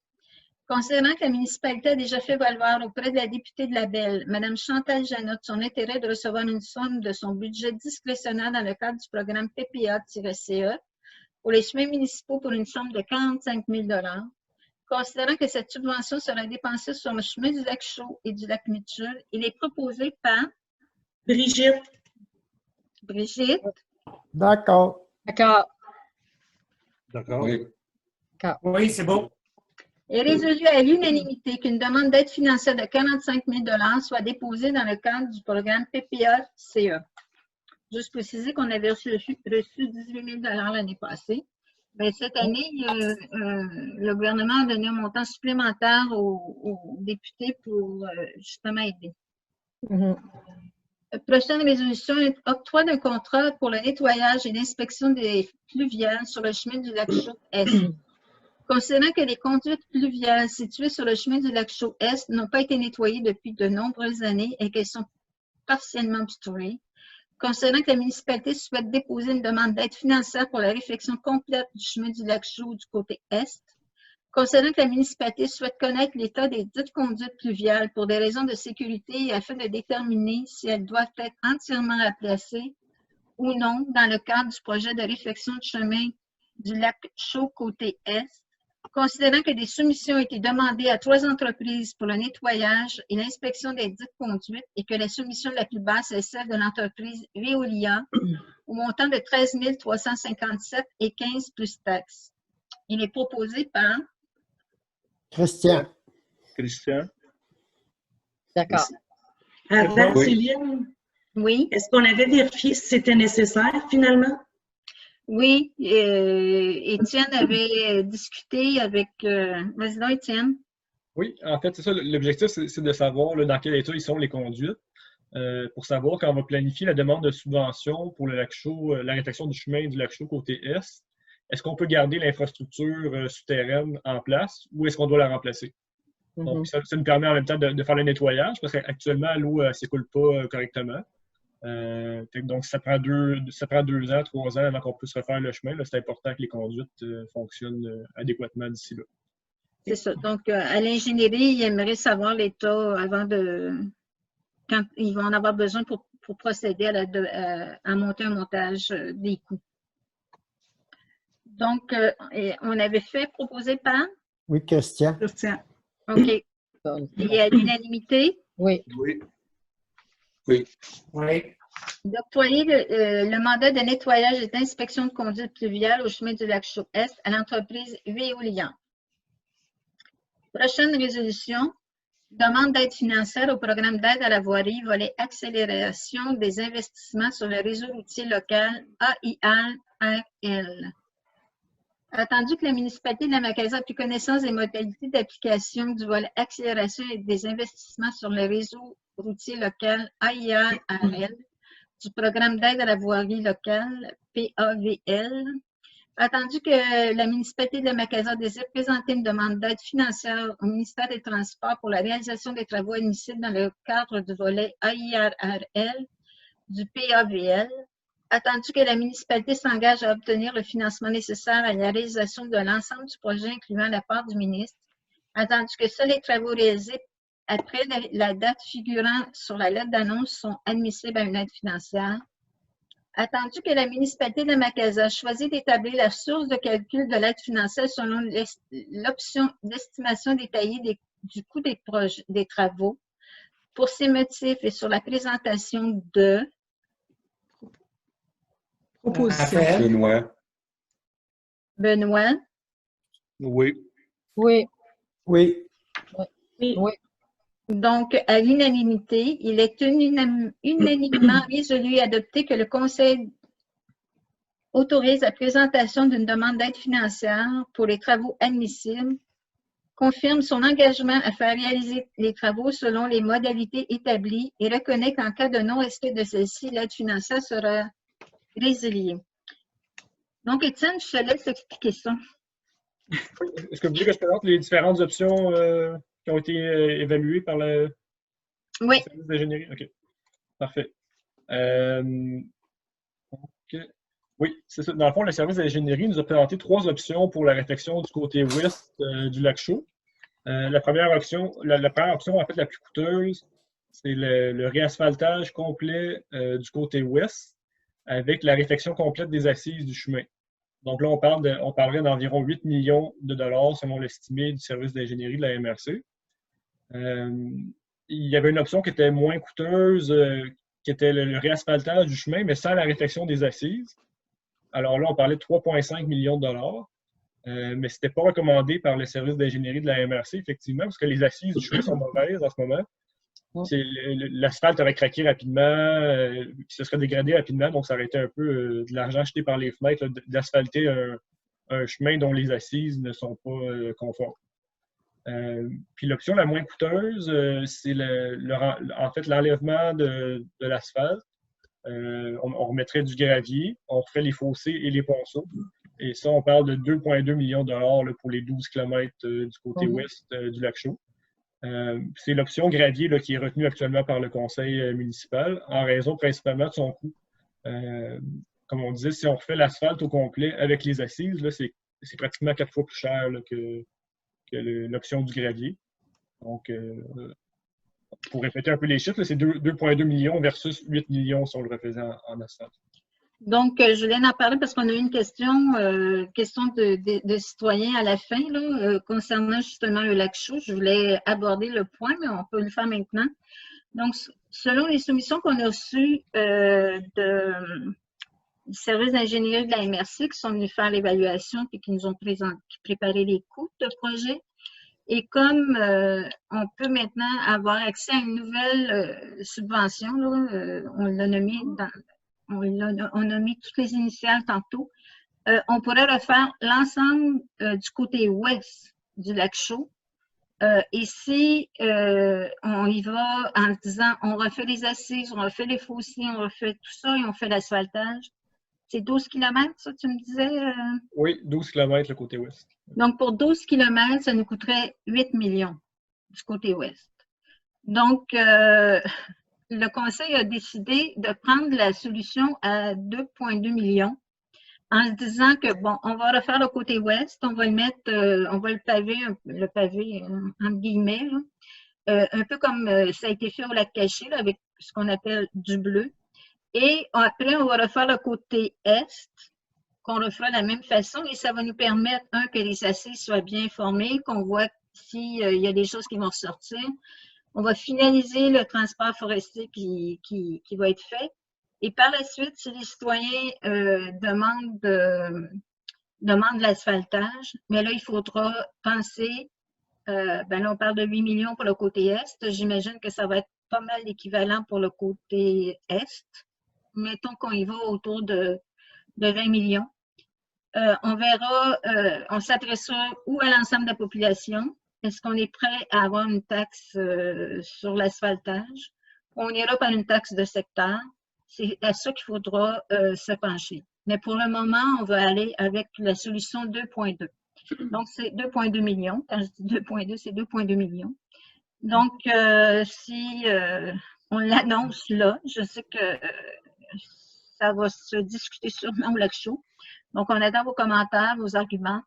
Considérant que la municipalité a déjà fait valoir auprès de la députée de la Belle, Mme Chantal Janotte, son intérêt de recevoir une somme de son budget discrétionnaire dans le cadre du programme PPA-CE pour les chemins municipaux pour une somme de 45 000 $. Considérant que cette subvention sera dépensée sur le chemin du lac Chaud et du lac Mitchell, il est proposé par Brigitte. Brigitte. D'accord. D'accord. D'accord. Oui. Oui, c'est beau. Est résolu à l'unanimité qu'une demande d'aide financière de 45 000 $ soit déposée dans le cadre du programme PPA-CE. Juste préciser qu'on avait reçu 18 000 $ l'année passée. Bien, cette année, le gouvernement a donné un montant supplémentaire aux députés pour justement aider. Prochaine résolution, octroi d'un contrat pour le nettoyage et l'inspection des fluviales sur le chemin du lac Chaud-Est. Considérant que les conduites fluviales situées sur le chemin du lac Chaud-Est n'ont pas été nettoyées depuis de nombreuses années et qu'elles sont partiellement obstruées, considérant que la municipalité souhaite déposer une demande d'aide financière pour la réfection complète du chemin du lac Chaud du côté Est, considérant que la municipalité souhaite connaître l'état des dites conduites pluviales pour des raisons de sécurité et afin de déterminer si elles doivent être entièrement remplacées ou non dans le cadre du projet de réfection du chemin du lac Chaud côté Est, considérant que des soumissions ont été demandées à 3 entreprises pour le nettoyage et l'inspection des dites conduites et que la soumission la plus basse est celle de l'entreprise Veolia au montant de 13 357,15 plus taxes. Il est proposé par Christian. Christian. D'accord. Avant, Oui. Céline, oui. est-ce qu'on avait vérifié si c'était nécessaire finalement? Oui, Étienne avait discuté avec... Vas-y donc, Étienne. Oui, en fait, c'est ça. L'objectif, c'est de savoir là, dans quel état ils sont les conduites, pour savoir quand on va planifier la demande de subvention pour le lac Chaud, la réfection du chemin du lac Chaud côté Est. Est-ce qu'on peut garder l'infrastructure souterraine en place ou est-ce qu'on doit la remplacer? Donc, ça nous permet en même temps de faire le nettoyage parce qu'actuellement, l'eau ne s'écoule pas correctement. Donc, ça prend 2 ans, 3 ans avant qu'on puisse refaire le chemin. C'est important que les conduites fonctionnent adéquatement d'ici là. C'est ça. Donc, à l'ingénierie, il aimerait savoir l'état avant quand ils vont en avoir besoin pour procéder à monter un montage des coûts. Donc, on avait fait proposer par? Oui, Christian. Christian. OK. Et à l'unanimité? Oui. Oui. Oui. Oui. D'octroyer le mandat de nettoyage et d'inspection de conduite pluviale au chemin du lac Chaud-Est à l'entreprise Veolia. Prochaine résolution, Demande d'aide financière au programme d'aide à la voirie, volet accélération des investissements sur le réseau routier local AIRL. Attendu que la municipalité de la Mackenzie a pris connaissance des modalités d'application du volet accélération et des investissements sur le réseau routier local AIRL du programme d'aide à la voirie locale PAVL. Attendu que la municipalité de la Mackenzie désire présenter une demande d'aide financière au ministère des Transports pour la réalisation des travaux admissibles dans le cadre du volet AIRL du PAVL. Attendu que la municipalité s'engage à obtenir le financement nécessaire à la réalisation de l'ensemble du projet, incluant la part du ministre. Attendu que seuls les travaux réalisés après la date figurant sur la lettre d'annonce sont admissibles à une aide financière. Attendu que la municipalité de Mackenzie a choisi d'établir la source de calcul de l'aide financière selon l'option d'estimation détaillée du coût des travaux. Pour ces motifs et sur la présentation de Proposition. Benoît. Benoît, Oui. Oui. Oui. Oui. Oui. donc à l'unanimité, il est unanimement résolu et adopté que le Conseil autorise la présentation d'une demande d'aide financière pour les travaux admissibles, confirme son engagement à faire réaliser les travaux selon les modalités établies et reconnaît qu'en cas de non-respect de celle-ci, l'aide financière sera résiliée. Donc, Étienne, je te laisse expliquer ça. Est-ce que vous voulez que je présente les différentes options qui ont été évaluées par le Oui, service d'ingénierie? OK. Parfait. OK. Oui, c'est ça. Dans le fond, le service d'ingénierie nous a présenté 3 options pour la réfection du côté ouest du lac Chaux. La première option, en fait, la plus coûteuse, c'est le réasphaltage complet du côté ouest avec la réfection complète des assises du chemin. Donc là, on parlerait d'environ 8 millions de dollars selon l'estimé du service d'ingénierie de la MRC. Il y avait une option qui était moins coûteuse, qui était le réasphaltage du chemin, mais sans la réfection des assises. Alors là, on parlait de 3,5 millions de dollars, mais ce n'était pas recommandé par le service d'ingénierie de la MRC, effectivement, parce que les assises du chemin sont mauvaises en ce moment. L'asphalte aurait craqué rapidement, se serait dégradé rapidement, donc ça aurait été un peu de l'argent jeté par les fenêtres d'asphalter un chemin dont les assises ne sont pas conformes. Puis l'option la moins coûteuse, c'est en fait l'enlèvement de l'asphalte. On remettrait du gravier, on ferait les fossés et les ponceaux. Et ça, on parle de 2,2 millions de dollars là, pour les 12 km du côté ouest du lac Chaux. C'est l'option gravier là, qui est retenue actuellement par le conseil municipal en raison principalement de son coût. Comme on disait, si on refait l'asphalte au complet avec les assises, là, c'est pratiquement 4 fois plus cher là, que l'option du gravier. Donc, pour répéter un peu les chiffres, c'est 2,2 millions versus 8 millions si on le refaisait en asphalte. donc je voulais en parler parce qu'on a eu une question de citoyens à la fin là, concernant justement le lac Chaux. Je voulais aborder le point, mais on peut le faire maintenant. Donc, selon les soumissions qu'on a reçues du service d'ingénierie de la MRC qui sont venus faire l'évaluation et qui nous ont préparé les coûts de projet, et comme on peut maintenant avoir accès à une nouvelle subvention, là, on l'a nommé on a mis toutes les initiales tantôt, on pourrait refaire l'ensemble du côté ouest du lac Chaux. Et si on y va en disant on refait les assises, on refait les fossés, on refait tout ça et on fait l'asphaltage, c'est 12 km, ça, tu me disais? Oui, 12 km le côté ouest. Donc, pour 12 km, ça nous coûterait 8 millions du côté ouest. Donc, le conseil a décidé de prendre la solution à 2,2 millions en se disant que, bon, on va refaire le côté ouest, on va le mettre, on va le paver entre guillemets, là, un peu comme ça a été fait au lac Caché, là, avec ce qu'on appelle du bleu. Et après, on va refaire le côté est, qu'on refera de la même façon, et ça va nous permettre, que les assises soient bien formées, qu'on voit s'il y a des choses qui vont ressortir. On va finaliser le transport forestier qui va être fait. Et par la suite, si les citoyens demandent l'asphaltage, mais là, il faudra penser ben là, on parle de 8 millions pour le côté Est. J'imagine que ça va être pas mal l'équivalent pour le côté Est. Mettons qu'on y va autour de 20 millions. On verra, on s'adressera où à l'ensemble de la population. Est-ce qu'on est prêt à avoir une taxe sur l'asphaltage? On ira par une taxe de secteur. C'est à ça qu'il faudra se pencher. Mais pour le moment, on va aller avec la solution 2.2. Donc, c'est 2,2 millions. Quand je dis 2,2, c'est 2,2 millions. Donc, si on l'annonce là, je sais que ça va se discuter sûrement au Lac-Chaud. Donc, on attend vos commentaires, vos arguments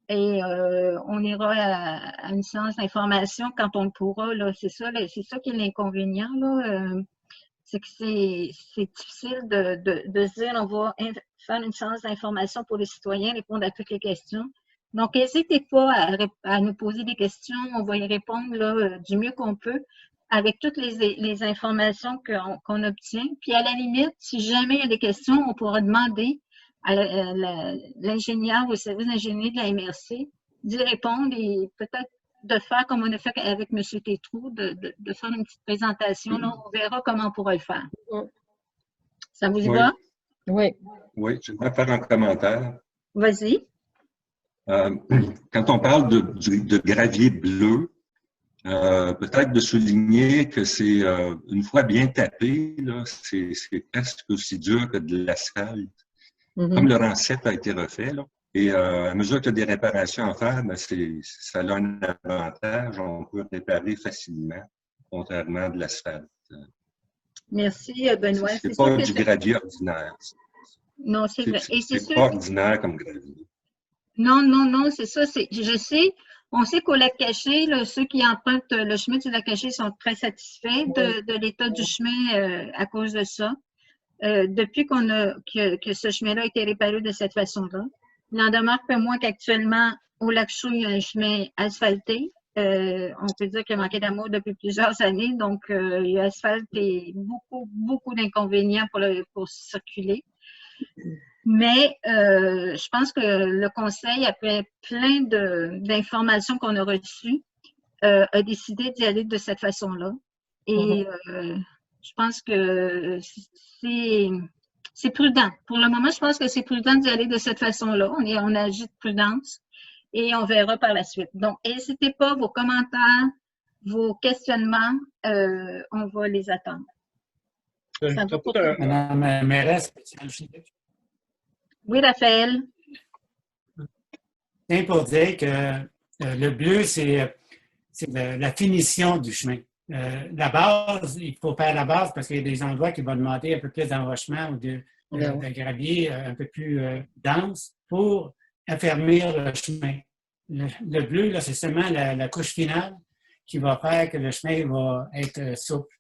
et on ira à une séance d'information quand on le pourra. C'est ça qui est l'inconvénient. C'est que c'est difficile de se dire on va faire une séance d'information pour les citoyens, répondre à toutes les questions. Donc, n'hésitez pas à nous poser des questions. On va y répondre là, du mieux qu'on peut avec toutes les informations qu'on obtient. Puis, à la limite, si jamais il y a des questions, on pourra demander à l'ingénieur ou au service d'ingénierie de la MRC d'y répondre et peut-être de faire comme on a fait avec M. Tétrault, de faire une petite présentation. Là, on verra comment on pourra le faire. Ça vous y va? Oui. Oui, je vais faire un commentaire. Vas-y. Quand on parle de gravier bleu, peut-être de souligner que c'est une fois bien tapé, c'est presque aussi dur que de l'asphalte. Comme le rang 7 a été refait, là. Et à mesure qu'il y a des réparations à faire, ben ça a un avantage. On peut réparer facilement, contrairement à de l'asphalte. Merci, Benoît. C'est pas du gravier ordinaire. Non, c'est vrai. C'est pas ordinaire comme gravier. Non, c'est ça. Je sais, on sait qu'au lac Caché, là, ceux qui empruntent le chemin du lac Caché sont très satisfaits de l'état du chemin à cause de ça. Depuis que ce chemin-là a été réparé de cette façon-là. Il n'en demeure pas moins qu'actuellement, au Lac-Chaud, il y a un chemin asphalté. On peut dire qu'il a manqué d'amour depuis plusieurs années. Donc, il y a asphalte et beaucoup d'inconvénients pour circuler. Mais je pense que le Conseil, après plein d'informations qu'on a reçues, a décidé d'y aller de cette façon-là. Et je pense que c'est prudent. Pour le moment, je pense que c'est prudent d'y aller de cette façon-là. On agit de prudence et on verra par la suite. Donc, n'hésitez pas, vos commentaires, vos questionnements, on va les attendre. Madame Mairesse, oui, Raphaël. C'est pour dire que le bleu, c'est la finition du chemin. La base, il faut faire la base parce qu'il y a des endroits qui vont demander un peu plus d'enrochement ou de gravier un peu plus dense pour affermir le chemin. Le bleu, là, c'est seulement la couche finale qui va faire que le chemin va être souple.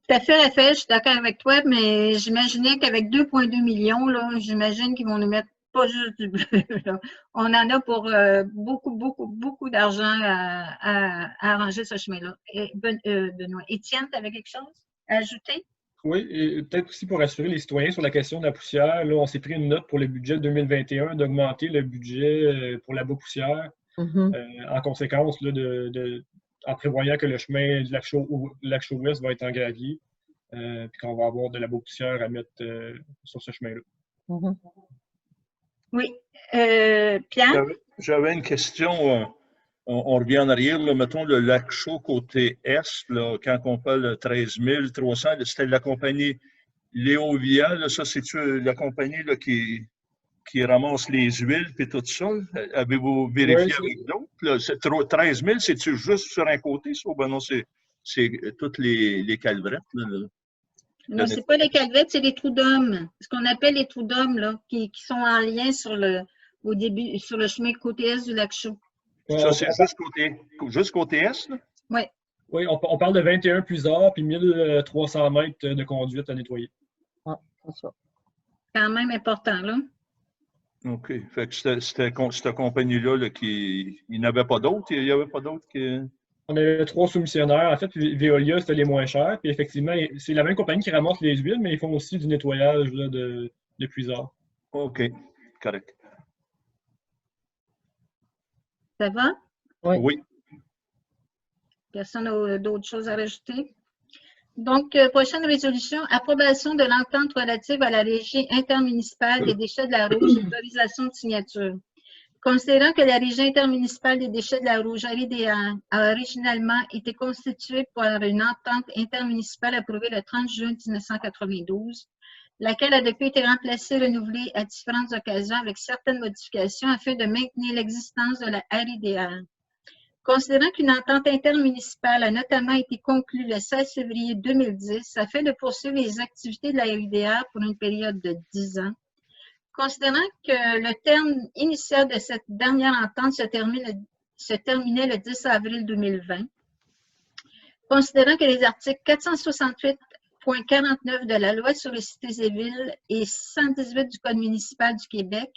Tout à fait, Raphaël, je suis d'accord avec toi, mais j'imaginais qu'avec 2,2 millions, là, j'imagine qu'ils vont nous mettre pas juste du bleu. Là. On en a pour beaucoup d'argent à arranger ce chemin-là. Benoît. Étienne, tu avais quelque chose à ajouter? Oui, et peut-être aussi pour rassurer les citoyens sur la question de la poussière, là, on s'est pris une note pour le budget 2021 d'augmenter le budget pour la poussière en conséquence là, en prévoyant que le chemin du Lac-Chaud-Ouest va être en gravier, puis qu'on va avoir de la poussière à mettre sur ce chemin-là. Oui. Pierre? J'avais une question. On revient en arrière. Là, mettons le Lac-Chaud côté Est, là, quand on parle de 13 300, c'était la compagnie Léovia. Là, ça, c'est-tu la compagnie là, qui ramasse les huiles et tout ça? Avez-vous vérifié avec d'autres? 13 000, c'est-tu juste sur un côté, ça? Ben non, c'est toutes les calverettes. Là. Non, c'est pas les calvettes, c'est les trous d'hommes. Ce qu'on appelle les trous d'hommes, là, qui sont en lien au début, sur le chemin côté Est du Lac-Chaud. Ça, c'est juste côté Est? Là? Oui. Oui, on parle de 21 puisards puis 1300 mètres de conduite à nettoyer. Ah, c'est ça. Quand même important, là. OK. Fait que cette compagnie-là, là, il n'y avait pas d'autres? Il n'y avait pas d'autres qui... On avait 3 soumissionnaires. En fait, Veolia, c'était les moins chers. Puis effectivement, c'est la même compagnie qui ramasse les huiles, mais ils font aussi du nettoyage là, de puisards. OK. Correct. Ça va? Oui. Personne n'a d'autres choses à rajouter? Donc, prochaine résolution, approbation de l'entente relative à la régie intermunicipale des déchets de la Rouge, autorisation de signature. Considérant que la régie intermunicipale des déchets de la Rouge, RIDR, a originalement été constituée par une entente intermunicipale approuvée le 30 juin 1992, laquelle a depuis été remplacée et renouvelée à différentes occasions avec certaines modifications afin de maintenir l'existence de la RIDR. Considérant qu'une entente intermunicipale a notamment été conclue le 16 février 2010 afin de poursuivre les activités de la RIDR pour une période de 10 ans, considérant que le terme initial de cette dernière entente se terminait le 10 avril 2020, considérant que les articles 468.49 de la Loi sur les cités et villes et 118 du Code municipal du Québec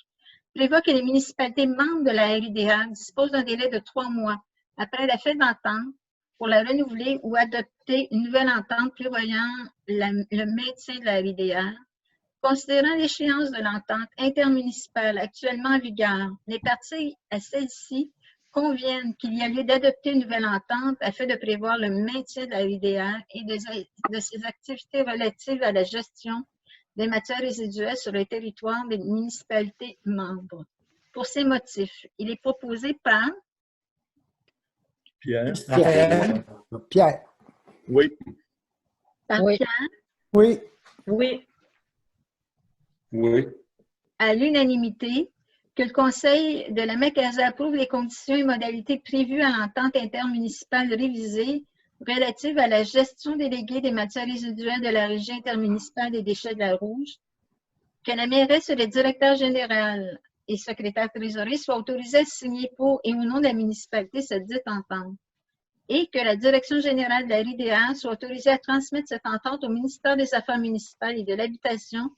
prévoient que les municipalités membres de la RIDR disposent d'un délai de 3 mois après la fin de l'entente pour la renouveler ou adopter une nouvelle entente prévoyant le maintien de la RIDR. Considérant l'échéance de l'entente intermunicipale actuellement en vigueur, les parties à celle-ci conviennent qu'il y a lieu d'adopter une nouvelle entente afin de prévoir le maintien de la RIDR et de ses activités relatives à la gestion des matières résiduelles sur le territoire des municipalités membres. Pour ces motifs, il est proposé par Pierre. Pierre. Oui. Par Oui. Pierre, Oui. Oui. Oui. à l'unanimité, que le Conseil de la Macasa approuve les conditions et modalités prévues à l'entente intermunicipale révisée relative à la gestion déléguée des matières résiduelles de la région intermunicipale des déchets de la Rouge, que la mairesse et le directeur général et secrétaire trésorier soient autorisés à signer pour et au nom de la municipalité cette dite entente, et que la direction générale de la RIDR soit autorisée à transmettre cette entente au ministère des Affaires municipales et de l'Habitation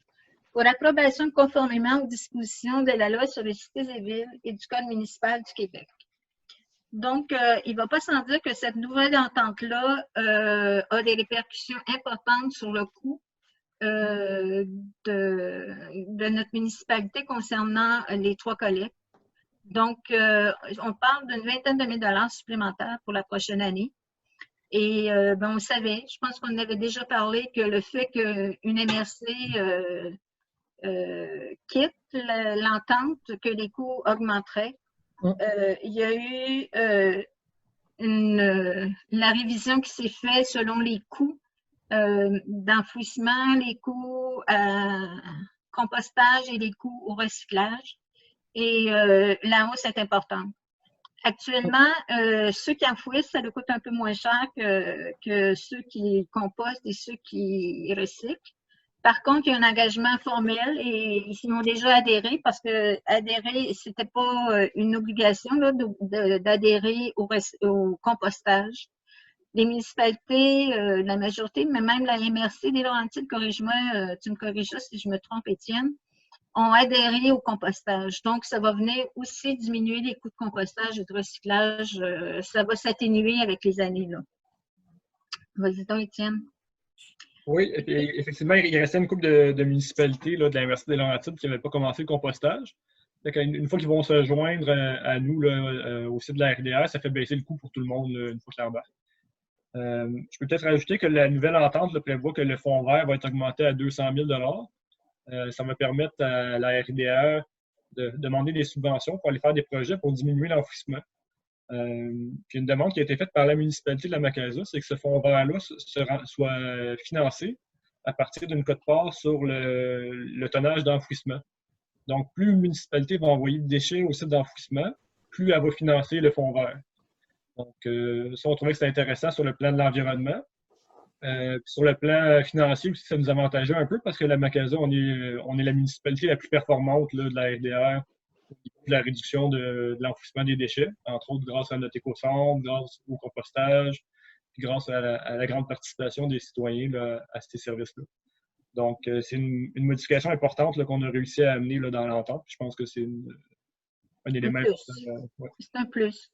pour approbation conformément aux dispositions de la Loi sur les cités et villes et du Code municipal du Québec. Donc, il ne va pas sans dire que cette nouvelle entente-là a des répercussions importantes sur le coût de notre municipalité concernant les 3 collectes. Donc, on parle d'une vingtaine de mille dollars supplémentaires pour la prochaine année. Et on savait, je pense qu'on avait déjà parlé que le fait qu'une MRC quitte l'entente, que les coûts augmenteraient. Il y a eu la révision qui s'est faite selon les coûts d'enfouissement, les coûts à compostage et les coûts au recyclage. Et la hausse est importante. Actuellement, ceux qui enfouissent, ça leur coûte un peu moins cher que ceux qui compostent et ceux qui recyclent. Par contre, il y a un engagement formel et ils ont déjà adhéré parce que adhérer, c'était pas une obligation d'adhérer au compostage. Les municipalités, la majorité, mais même la MRC des Laurentides, corrige-moi, tu me corrigeras si je me trompe, Étienne, ont adhéré au compostage. Donc, ça va venir aussi diminuer les coûts de compostage et de recyclage. Ça va s'atténuer avec les années, là. Vas-y donc, Étienne. Oui, et puis, effectivement, il restait une couple de municipalités là, de l'Université des Laurentides qui n'avaient pas commencé le compostage. Une fois qu'ils vont se joindre à nous là, au site de la RIDR, ça fait baisser le coût pour tout le monde là, une fois que ça embarque. Je peux peut-être rajouter que la nouvelle entente là, prévoit que le fonds vert va être augmenté à 200 000 ça va permettre à la RIDR de demander des subventions pour aller faire des projets pour diminuer l'enfouissement. Puis une demande qui a été faite par la municipalité de la Macasa, c'est que ce fonds vert-là soit financé à partir d'une quote-part sur le tonnage d'enfouissement. Donc, plus une municipalité va envoyer de déchets au site d'enfouissement, plus elle va financer le fonds vert. Donc, ça, on trouvait que c'était intéressant sur le plan de l'environnement. Sur le plan financier aussi, ça nous avantageait un peu parce que la Macasa, on est la municipalité la plus performante là, de la RDR au niveau de la réduction de l'enfouissement des déchets, entre autres grâce à notre éco-centre, grâce au compostage, puis grâce à la grande participation des citoyens là, à ces services-là. Donc, c'est une modification importante qu'on a réussi à amener là, dans l'entente. Je pense que c'est un élément important. Ouais. C'est un plus.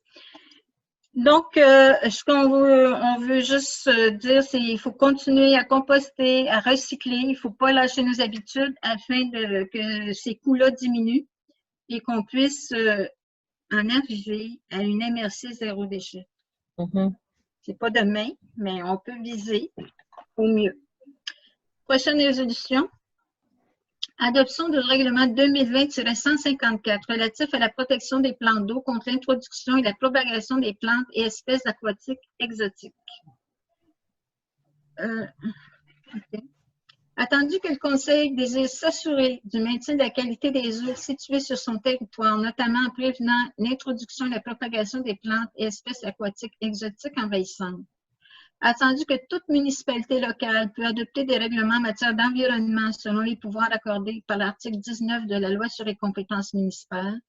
Donc, ce qu'on veut juste dire, c'est qu'il faut continuer à composter, à recycler. Il ne faut pas lâcher nos habitudes afin que ces coûts-là diminuent et qu'on puisse en arriver à une MRC zéro déchet. C'est pas demain, mais on peut viser au mieux. Prochaine résolution. Adoption du règlement 2020-154 relatif à la protection des plans d'eau contre l'introduction et la propagation des plantes et espèces aquatiques exotiques. Okay. Attendu que le Conseil désire s'assurer du maintien de la qualité des eaux situées sur son territoire, notamment en prévenant l'introduction et la propagation des plantes et espèces aquatiques exotiques envahissantes. Attendu que toute municipalité locale peut adopter des règlements en matière d'environnement selon les pouvoirs accordés par l'article 19 de la Loi sur les compétences municipales.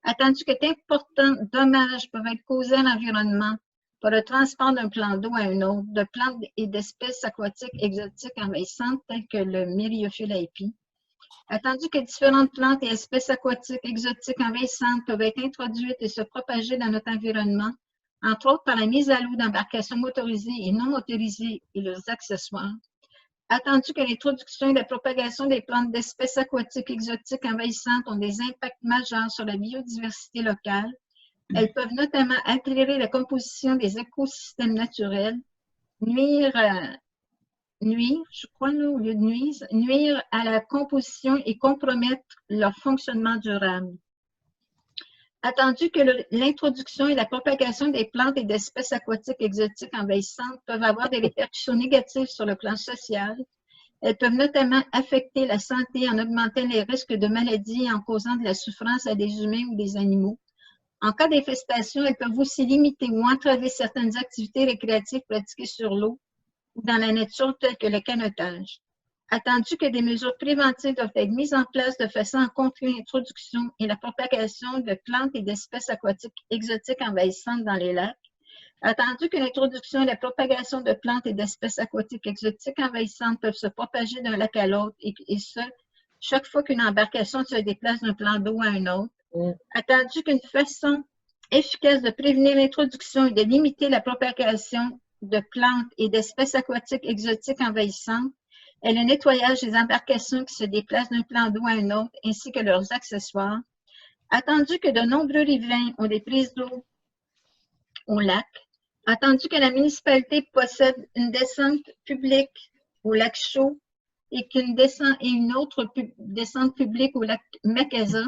Attendu que d'importants dommages peuvent être causés à l'environnement par le transport d'un plan d'eau à un autre, de plantes et d'espèces aquatiques exotiques envahissantes telles que le Myriophylle. Attendu que différentes plantes et espèces aquatiques exotiques envahissantes peuvent être introduites et se propager dans notre environnement, entre autres par la mise à l'eau d'embarcations motorisées et non motorisées et leurs accessoires. Attendu que l'introduction et la propagation des plantes d'espèces aquatiques exotiques envahissantes ont des impacts majeurs sur la biodiversité locale, elles peuvent notamment altérer la composition des écosystèmes naturels, nuire à la composition et compromettre leur fonctionnement durable. Attendu que l'introduction et la propagation des plantes et d'espèces aquatiques exotiques envahissantes peuvent avoir des répercussions négatives sur le plan social, elles peuvent notamment affecter la santé en augmentant les risques de maladies et en causant de la souffrance à des humains ou des animaux. En cas d'infestation, elles peuvent aussi limiter ou entraver certaines activités récréatives pratiquées sur l'eau ou dans la nature telles que le canotage. Attendu que des mesures préventives doivent être mises en place de façon à contrer l'introduction et la propagation de plantes et d'espèces aquatiques exotiques envahissantes dans les lacs. Attendu que l'introduction et la propagation de plantes et d'espèces aquatiques exotiques envahissantes peuvent se propager d'un lac à l'autre et ce, chaque fois qu'une embarcation se déplace d'un plan d'eau à un autre. Attendu qu'une façon efficace de prévenir l'introduction et de limiter la propagation de plantes et d'espèces aquatiques exotiques envahissantes est le nettoyage des embarcations qui se déplacent d'un plan d'eau à un autre, ainsi que leurs accessoires. Attendu que de nombreux riverains ont des prises d'eau au lac, attendu que la municipalité possède une descente publique au lac Chaud et une autre descente publique au lac Macassa,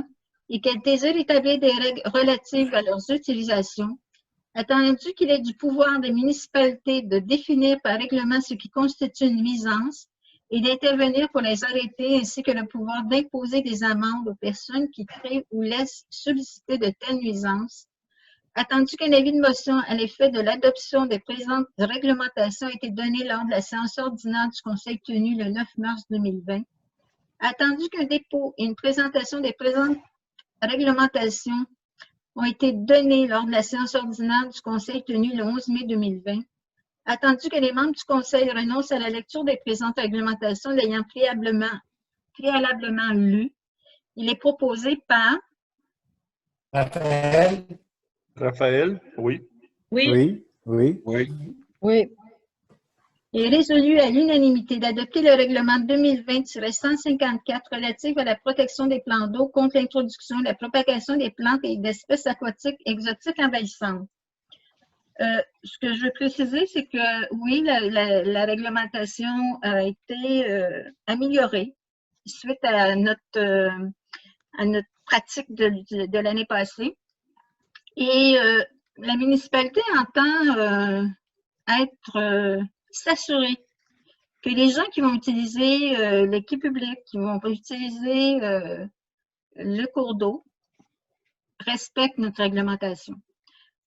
et qu'elle désire établir des règles relatives à leurs utilisations, attendu qu'il est du pouvoir des municipalités de définir par règlement ce qui constitue une nuisance et d'intervenir pour les arrêter, ainsi que le pouvoir d'imposer des amendes aux personnes qui créent ou laissent solliciter de telles nuisances, attendu qu'un avis de motion à l'effet de l'adoption des présentes réglementations a été donné lors de la séance ordinaire du Conseil tenue le 9 mars 2020, attendu qu'un dépôt et une présentation des présentes réglementations ont été données lors de la séance ordinaire du Conseil tenue le 11 mai 2020, attendu que les membres du Conseil renoncent à la lecture des présentes réglementations l'ayant préalablement lues, il est proposé par Raphaël. Raphaël, oui. Oui. Oui. Oui. est résolu à l'unanimité d'adopter le règlement 2020-154 relatif à la protection des plans d'eau contre l'introduction et la propagation des plantes et d'espèces aquatiques exotiques envahissantes. Ce que je veux préciser, c'est que oui, la réglementation a été améliorée suite à notre pratique de l'année passée. Et la municipalité entend s'assurer que les gens qui vont utiliser l'équipe publique, qui vont utiliser le cours d'eau, respectent notre réglementation.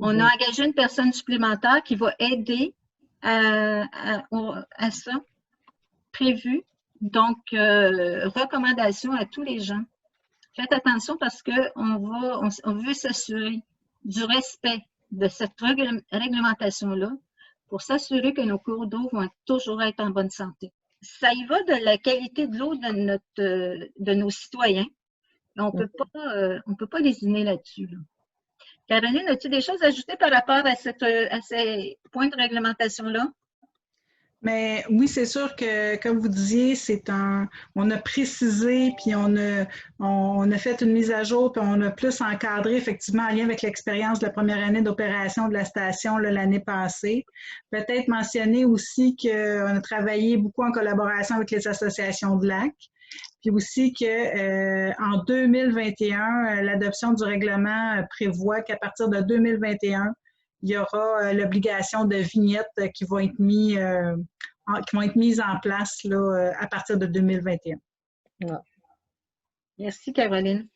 On a engagé une personne supplémentaire qui va aider à ça, prévu. Donc, recommandation à tous les gens. Faites attention parce qu'on veut s'assurer du respect de cette réglementation-là pour s'assurer que nos cours d'eau vont toujours être en bonne santé. Ça y va de la qualité de l'eau de nos citoyens. On ne peut pas lésiner là-dessus. Là. Caroline, as-tu des choses à ajouter par rapport à ces points de réglementation-là? Mais oui, c'est sûr que, comme vous disiez, on a précisé, puis on a fait une mise à jour, puis on a plus encadré, effectivement, en lien avec l'expérience de la première année d'opération de la station l'année passée. Peut-être mentionner aussi qu'on a travaillé beaucoup en collaboration avec les associations de lacs, puis aussi qu'en 2021, l'adoption du règlement prévoit qu'à partir de 2021, il y aura l'obligation de vignettes qui vont être mises en place là, à partir de 2021. Ouais. Merci, Caroline.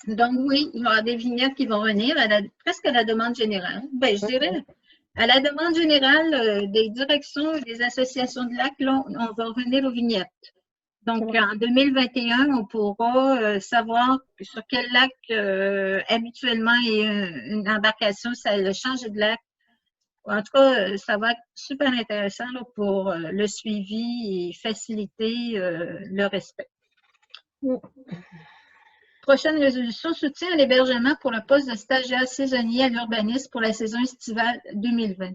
Donc, oui, il y aura des vignettes qui vont venir presque à la demande générale. Bien, je dirais, à la demande générale des directions et des associations de lacs, là, on va revenir aux vignettes. Donc, en 2021, on pourra savoir sur quel lac habituellement il y a une embarcation, ça a changé de lac. En tout cas, ça va être super intéressant là, pour le suivi et faciliter le respect. Prochaine résolution, soutien à l'hébergement pour le poste de stagiaire saisonnier à l'urbanisme pour la saison estivale 2020.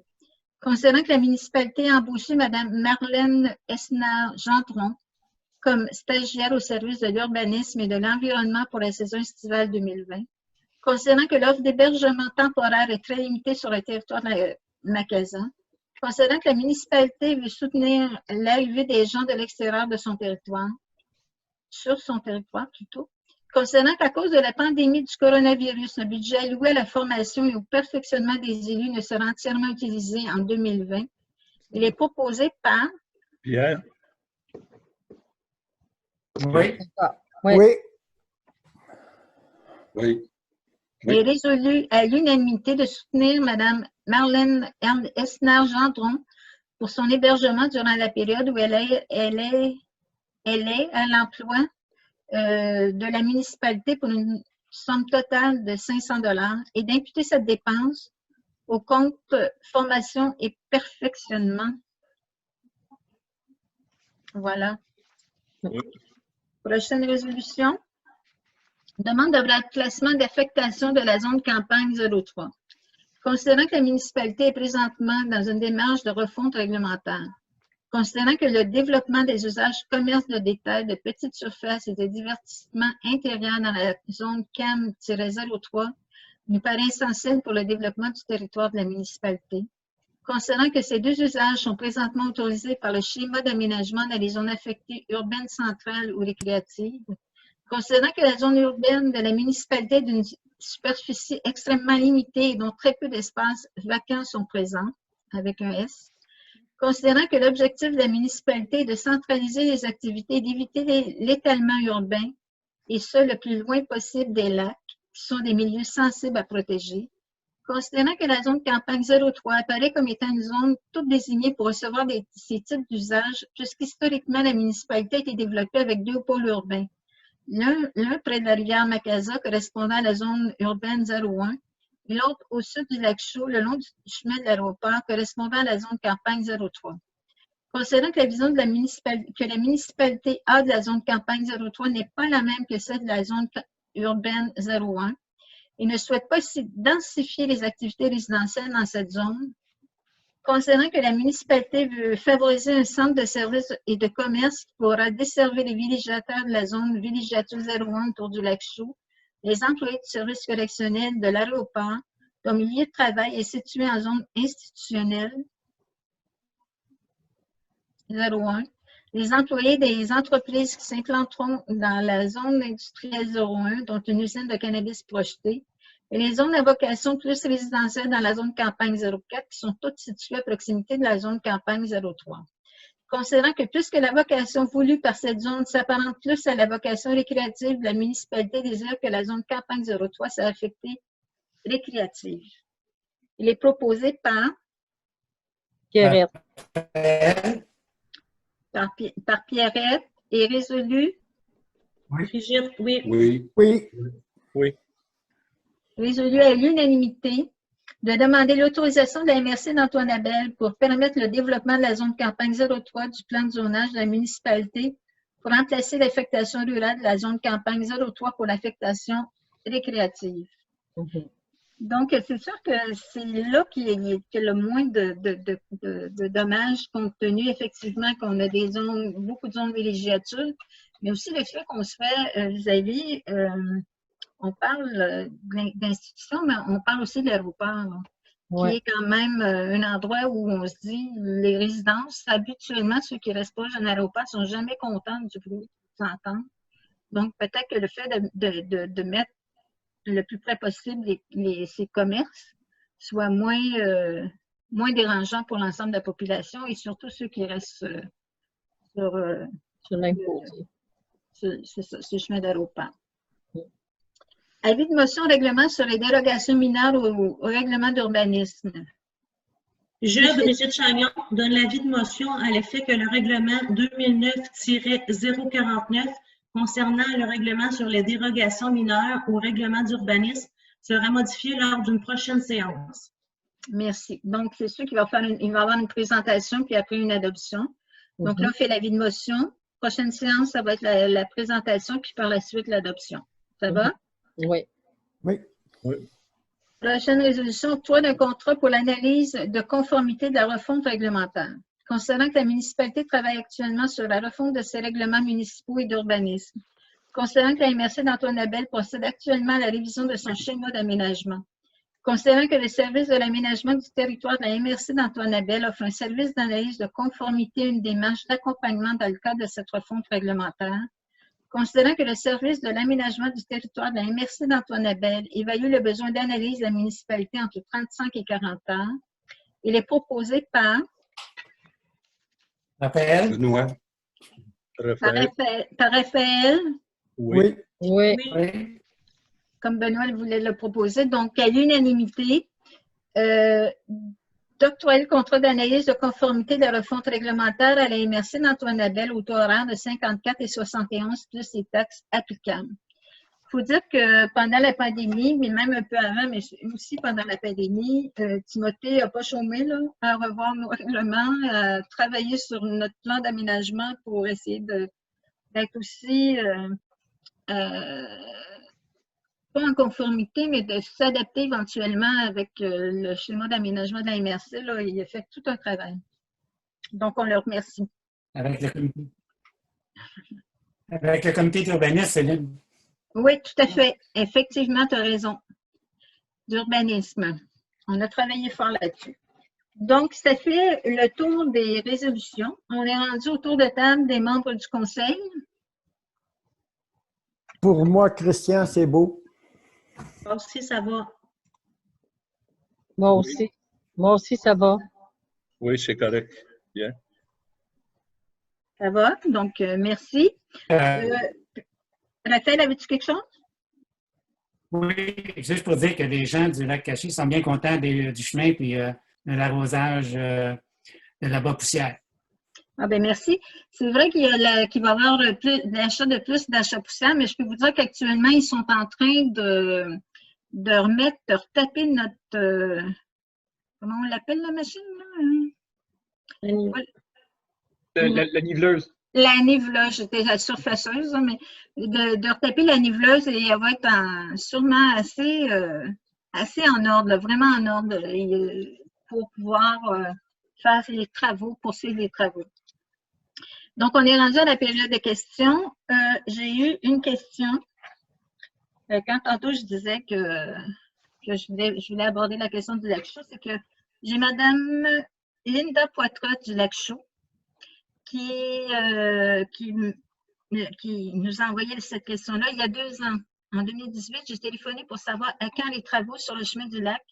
Considérant que la municipalité a embauché Mme Marlène Esnard-Gendron comme stagiaire au service de l'urbanisme et de l'environnement pour la saison estivale 2020. Considérant que l'offre d'hébergement temporaire est très limitée sur le territoire de Macazan. Considérant que la municipalité veut soutenir l'arrivée des gens de l'extérieur de son territoire, sur son territoire plutôt. Considérant qu'à cause de la pandémie du coronavirus, le budget alloué à la formation et au perfectionnement des élus ne sera entièrement utilisé en 2020, il est proposé par Pierre? Oui. Oui. Oui. est résolu à l'unanimité de soutenir Mme Marlène Esnard-Gendron pour son hébergement durant la période où elle est à l'emploi de la municipalité pour une somme totale de 500 $ et d'imputer cette dépense au compte formation et perfectionnement. Voilà. Oui. Prochaine résolution. Demande de classement d'affectation de la zone campagne 03. Considérant que la municipalité est présentement dans une démarche de refonte réglementaire, considérant que le développement des usages commerce de détail, de petite surface et de divertissement intérieur dans la zone CAM-03 nous paraît essentiel pour le développement du territoire de la municipalité, considérant que ces deux usages sont présentement autorisés par le schéma d'aménagement dans les zones affectées urbaines centrales ou récréatives, considérant que la zone urbaine de la municipalité est d'une superficie extrêmement limitée et dont très peu d'espaces vacants sont présents, avec un S, considérant que l'objectif de la municipalité est de centraliser les activités et d'éviter l'étalement urbain, et ce, le plus loin possible des lacs, qui sont des milieux sensibles à protéger, considérant que la zone campagne 03 apparaît comme étant une zone toute désignée pour recevoir ces types d'usages, puisqu'historiquement, la municipalité a été développée avec deux pôles urbains. L'un près de la rivière Macazan, correspondant à la zone urbaine 01, et l'autre au sud du lac Chaux, le long du chemin de l'aéroport, correspondant à la zone campagne 03. Considérant que la vision de la municipalité a de la zone campagne 03 n'est pas la même que celle de la zone urbaine 01, et ne souhaite pas densifier les activités résidentielles dans cette zone, considérant que la municipalité veut favoriser un centre de services et de commerce qui pourra desservir les villégiateurs de la zone villégiature 01 autour du lac Chaux, les employés du service correctionnel de l'aéroport, dont le lieu de travail est situé en zone institutionnelle 01, les employés des entreprises qui s'implanteront dans la zone industrielle 01, dont une usine de cannabis projetée, et les zones à vocation plus résidentielle dans la zone campagne 04, qui sont toutes situées à proximité de la zone campagne 03. Considérant que puisque la vocation voulue par cette zone s'apparente plus à la vocation récréative de la municipalité, désire que la zone campagne 03 soit affectée récréative. Il est proposé par Pierrette. Par Pierrette et résolu. Brigitte, oui. Oui. Oui. Oui. Résolu à l'unanimité de demander l'autorisation de la MRC d'Antoine Abel pour permettre le développement de la zone campagne 03 du plan de zonage de la municipalité pour remplacer l'affectation rurale de la zone campagne 03 pour l'affectation récréative. Donc, c'est sûr que c'est là qu'il y a le moins de dommages, compte tenu effectivement qu'on a des zones, beaucoup de zones de villégiature, mais aussi le fait qu'on se fait vis-à-vis, on parle d'institutions, mais on parle aussi de l'aéroport, qui est quand même un endroit où on se dit, les résidences, habituellement, ceux qui restent proches d'un aéroport ne sont jamais contents du bruit qu'ils entendent. Donc, peut-être que le fait de mettre le plus près possible ces commerces soit moins dérangeant pour l'ensemble de la population et surtout ceux qui restent sur le même côté. Ce chemin d'aéroport. Avis de motion au règlement sur les dérogations mineures au règlement d'urbanisme. Je, Brigitte Chagnon, donne l'avis de motion à l'effet que le règlement 2009-049 concernant le règlement sur les dérogations mineures au règlement d'urbanisme sera modifié lors d'une prochaine séance. Merci. Donc, c'est sûr qu'il va y avoir une présentation puis après une adoption. Donc, là, on fait l'avis de motion. Prochaine séance, ça va être la présentation puis par la suite l'adoption. Ça va? Oui. Oui. Prochaine résolution, octroi d'un contrat pour l'analyse de conformité de la refonte réglementaire. Considérant que la municipalité travaille actuellement sur la refonte de ses règlements municipaux et d'urbanisme. Considérant que la MRC d'Antoine Abel procède actuellement à la révision de son schéma d'aménagement. Considérant que le service de l'aménagement du territoire de la MRC d'Antoine Abel offre un service d'analyse de conformité à une démarche d'accompagnement dans le cadre de cette refonte réglementaire. Considérant que le service de l'aménagement du territoire de la MRC d'Antoine Abel évalue le besoin d'analyse de la municipalité entre 35 et 40 heures, il est proposé par Raphaël? Benoît. par Raphaël, Oui. Oui. Oui. comme Benoît voulait le proposer. Donc, à l'unanimité, d'octroyer le contrat d'analyse de conformité de la refonte réglementaire à la MRC d'Antoine Abel au taux horaire de 54 et 71 plus les taxes applicables. Il faut dire que pendant la pandémie, mais même un peu avant, mais aussi pendant la pandémie, Timothée n'a pas chômé là, à revoir nos règlements, à travailler sur notre plan d'aménagement pour essayer d'être aussi pas en conformité, mais de s'adapter éventuellement avec le schéma d'aménagement de la MRC. Là, il a fait tout un travail. Donc, on le remercie. Avec le comité d'urbanisme, Céline. Oui, tout à fait. Effectivement, tu as raison. D'urbanisme. On a travaillé fort là-dessus. Donc, ça fait le tour des résolutions. On est rendu au tour de table des membres du conseil. Pour moi, Christian, c'est beau. Moi aussi, ça va. Moi aussi. Moi aussi, ça va. Oui, c'est correct. Bien. Ça va? Donc, merci. Raphaël, avais-tu quelque chose? Oui, juste pour dire que les gens du lac Caché sont bien contents du chemin et de l'arrosage de la Bas-Poussière. Ah ben merci. C'est vrai qu'il va y avoir plus d'achats poussière, mais je peux vous dire qu'actuellement, ils sont en train de retaper notre... comment on l'appelle la machine? Là? La niveleuse. La niveleuse, j'étais la surfaceuse, mais de retaper la niveleuse et elle va être sûrement assez en ordre, là, vraiment en ordre pour pouvoir faire les travaux, poursuivre les travaux. Donc, on est rendu à la période de questions. J'ai eu une question. Quand tantôt je disais que je voulais aborder la question du lac Chaux, c'est que j'ai Madame Linda Poitras du lac Chaux qui nous a envoyé cette question-là il y a 2 ans. En 2018, j'ai téléphoné pour savoir à quand les travaux sur le chemin du lac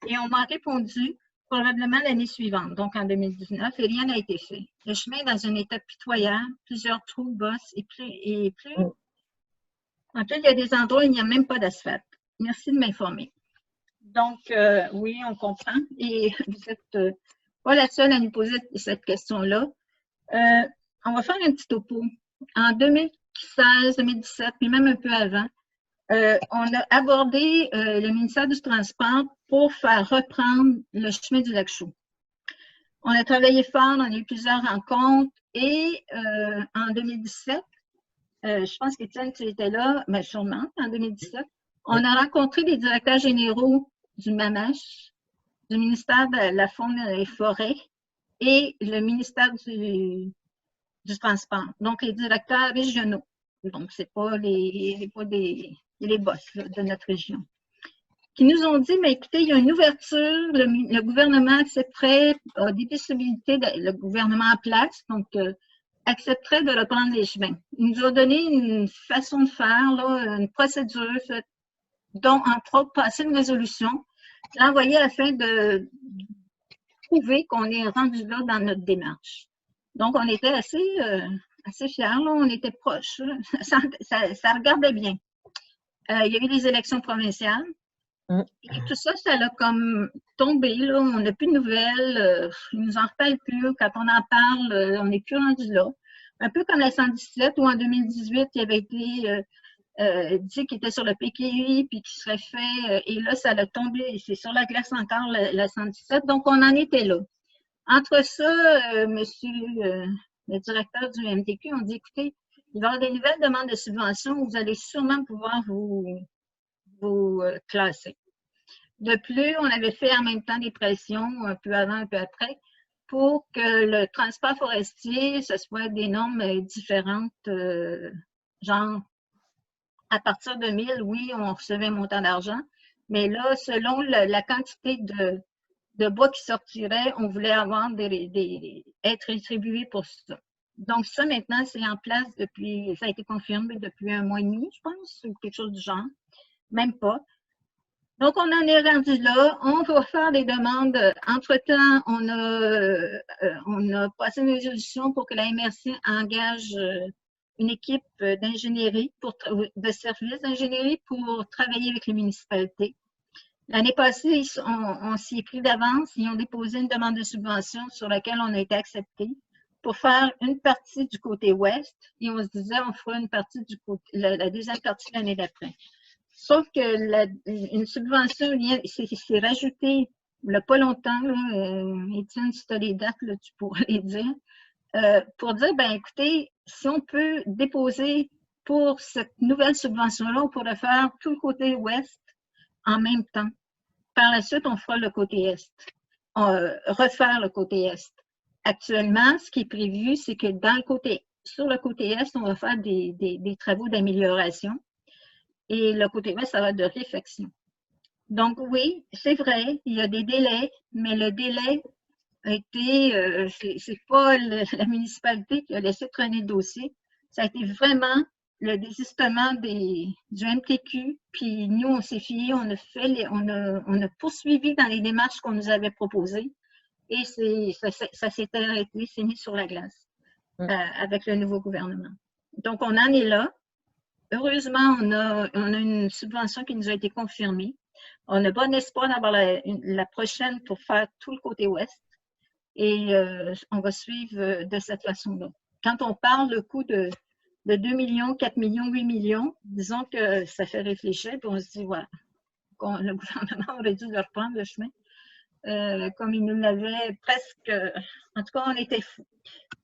et on m'a répondu probablement l'année suivante, donc en 2019, et rien n'a été fait. Le chemin est dans un état pitoyable, plusieurs trous, bosses et plus. En plus, il y a des endroits où il n'y a même pas d'asphalte. Merci de m'informer. Donc, oui, on comprend. Et vous n'êtes pas la seule à nous poser cette question-là. On va faire un petit topo. En 2016, 2017, puis même un peu avant, on a abordé le ministère du Transport pour faire reprendre le chemin du lac Chaux. On a travaillé fort, on a eu plusieurs rencontres et en 2017, je pense qu'Étienne, tu étais là, mais sûrement, en 2017, on a rencontré les directeurs généraux du MAMACH, du ministère de la Faune et Forêt et le ministère du Transport, donc les directeurs régionaux. Donc, ce n'est pas les boss là, de notre région, qui nous ont dit, mais écoutez, il y a une ouverture, le gouvernement accepterait, a des possibilités, le gouvernement en place, donc accepterait de reprendre les chemins. Ils nous ont donné une façon de faire, là, une procédure, dont, entre autres, passer une résolution, l'envoyer afin de prouver qu'on est rendu là dans notre démarche. Donc, on était assez fiers, là, on était proches, ça regardait bien. Il y a eu des élections provinciales. Et tout ça, ça a comme tombé, là. On n'a plus de nouvelles, ils ne nous en reparlent plus. Quand on en parle, on n'est plus rendu là. Un peu comme la 117, où en 2018, il avait été dit qu'il était sur le PQI, puis qu'il serait fait, et là, ça a tombé, c'est sur la glace encore, la 117. Donc, on en était là. Entre ça, monsieur le directeur du MTQ, on dit, écoutez, il va y avoir des nouvelles demandes de subventions, vous allez sûrement pouvoir vous classer. De plus, on avait fait en même temps des pressions, un peu avant, un peu après, pour que le transport forestier, ce soit des normes différentes, genre, à partir de 1000, oui, on recevait un montant d'argent, mais là, selon la quantité de bois qui sortirait, on voulait avoir être rétribué pour ça. Donc, ça, maintenant, c'est en place depuis, ça a été confirmé depuis 1 mois et demi, je pense, ou quelque chose du genre. Même pas. Donc, on en est rendu là. On va faire des demandes. Entre-temps, on a passé une résolution pour que la MRC engage une équipe d'ingénierie, de services d'ingénierie pour travailler avec les municipalités. L'année passée, on s'y est pris d'avance. Ils ont déposé une demande de subvention sur laquelle on a été accepté pour faire une partie du côté ouest. Et on se disait, on fera une partie du côté, la deuxième partie l'année d'après. Sauf que une subvention s'est rajoutée il n'y a pas longtemps, Étienne, si tu as les dates, là, tu pourras les dire, pour dire, ben écoutez, si on peut déposer pour cette nouvelle subvention-là, on pourrait faire tout le côté ouest en même temps. Par la suite, on fera le côté est, refaire le côté est. Actuellement, ce qui est prévu, c'est que sur le côté est, on va faire des travaux d'amélioration. Et le côté ouest, ça va être de réfection. Donc oui, c'est vrai, il y a des délais, mais le délai a été, c'est pas la municipalité qui a laissé traîner le dossier, ça a été vraiment le désistement du MTQ, puis nous, on s'est fié, on a poursuivi dans les démarches qu'on nous avait proposées, et ça s'est arrêté, c'est mis sur la glace avec le nouveau gouvernement. Donc, on en est là. Heureusement, on a une subvention qui nous a été confirmée. On a bon espoir d'avoir la prochaine pour faire tout le côté ouest. Et on va suivre de cette façon-là. Quand on parle le coût de 2 millions, 4 millions, 8 millions, disons que ça fait réfléchir, puis on se dit, voilà, le gouvernement aurait dû leur prendre le chemin. Comme il nous l'avait presque, en tout cas, on était fous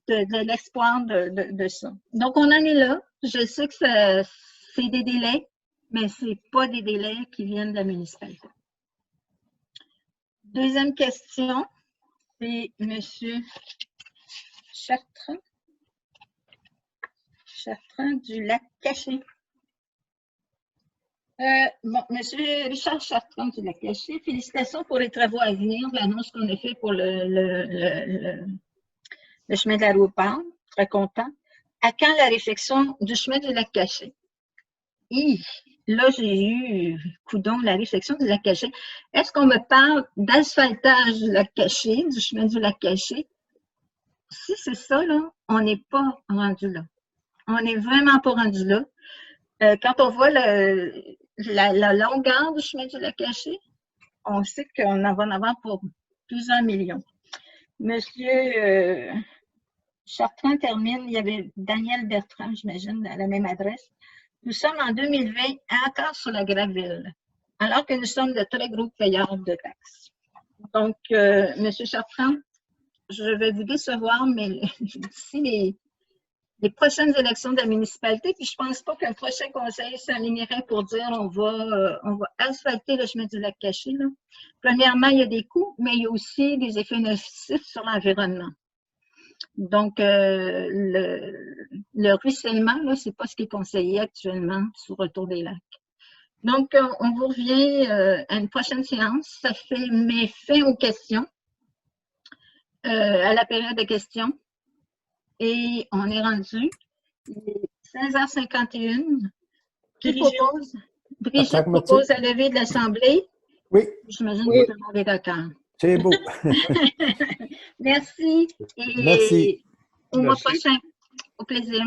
de l'espoir de ça. Donc, on en est là. Je sais que c'est des délais, mais ce n'est pas des délais qui viennent de la municipalité. Deuxième question, c'est M. Chartrand du Lac-Caché. Bon, M. Richard Chartrand du Lac-Caché, félicitations pour les travaux à venir, l'annonce qu'on a fait pour le chemin de la Rouparde, très content. À quand la réfection du chemin du Lac-Caché? Là, j'ai eu, coudon, la réfection du Lac-Caché. Est-ce qu'on me parle d'asphaltage du Lac-Caché, du chemin du Lac-Caché? Si c'est ça, là, on n'est pas rendu là. On n'est vraiment pas rendu là. Quand on voit la longueur du chemin du Lac-Caché, on sait qu'on en va en avoir pour plusieurs millions. Monsieur Chartrand termine, il y avait Daniel Bertrand, j'imagine, à la même adresse. Nous sommes en 2020 encore sur la Graville, alors que nous sommes de très gros payeurs de taxes. Donc, M. Chartrand, je vais vous décevoir, mais d'ici les prochaines élections de la municipalité. Puis je pense pas qu'un prochain conseil s'alignerait pour dire on va asphalter le chemin du lac Caché. Là. Premièrement, il y a des coûts, mais il y a aussi des effets nocifs sur l'environnement. Donc, le ruissellement, là, c'est pas ce qui est conseillé actuellement sur le tour des lacs. Donc, on vous revient à une prochaine séance. Ça met fin aux questions, à la période de questions. Et on est rendu 16h51. Brigitte propose à lever de l'Assemblée. Oui. J'imagine que tout le monde est d'accord. C'est beau. Merci. Et Merci. au mois prochain. Au plaisir.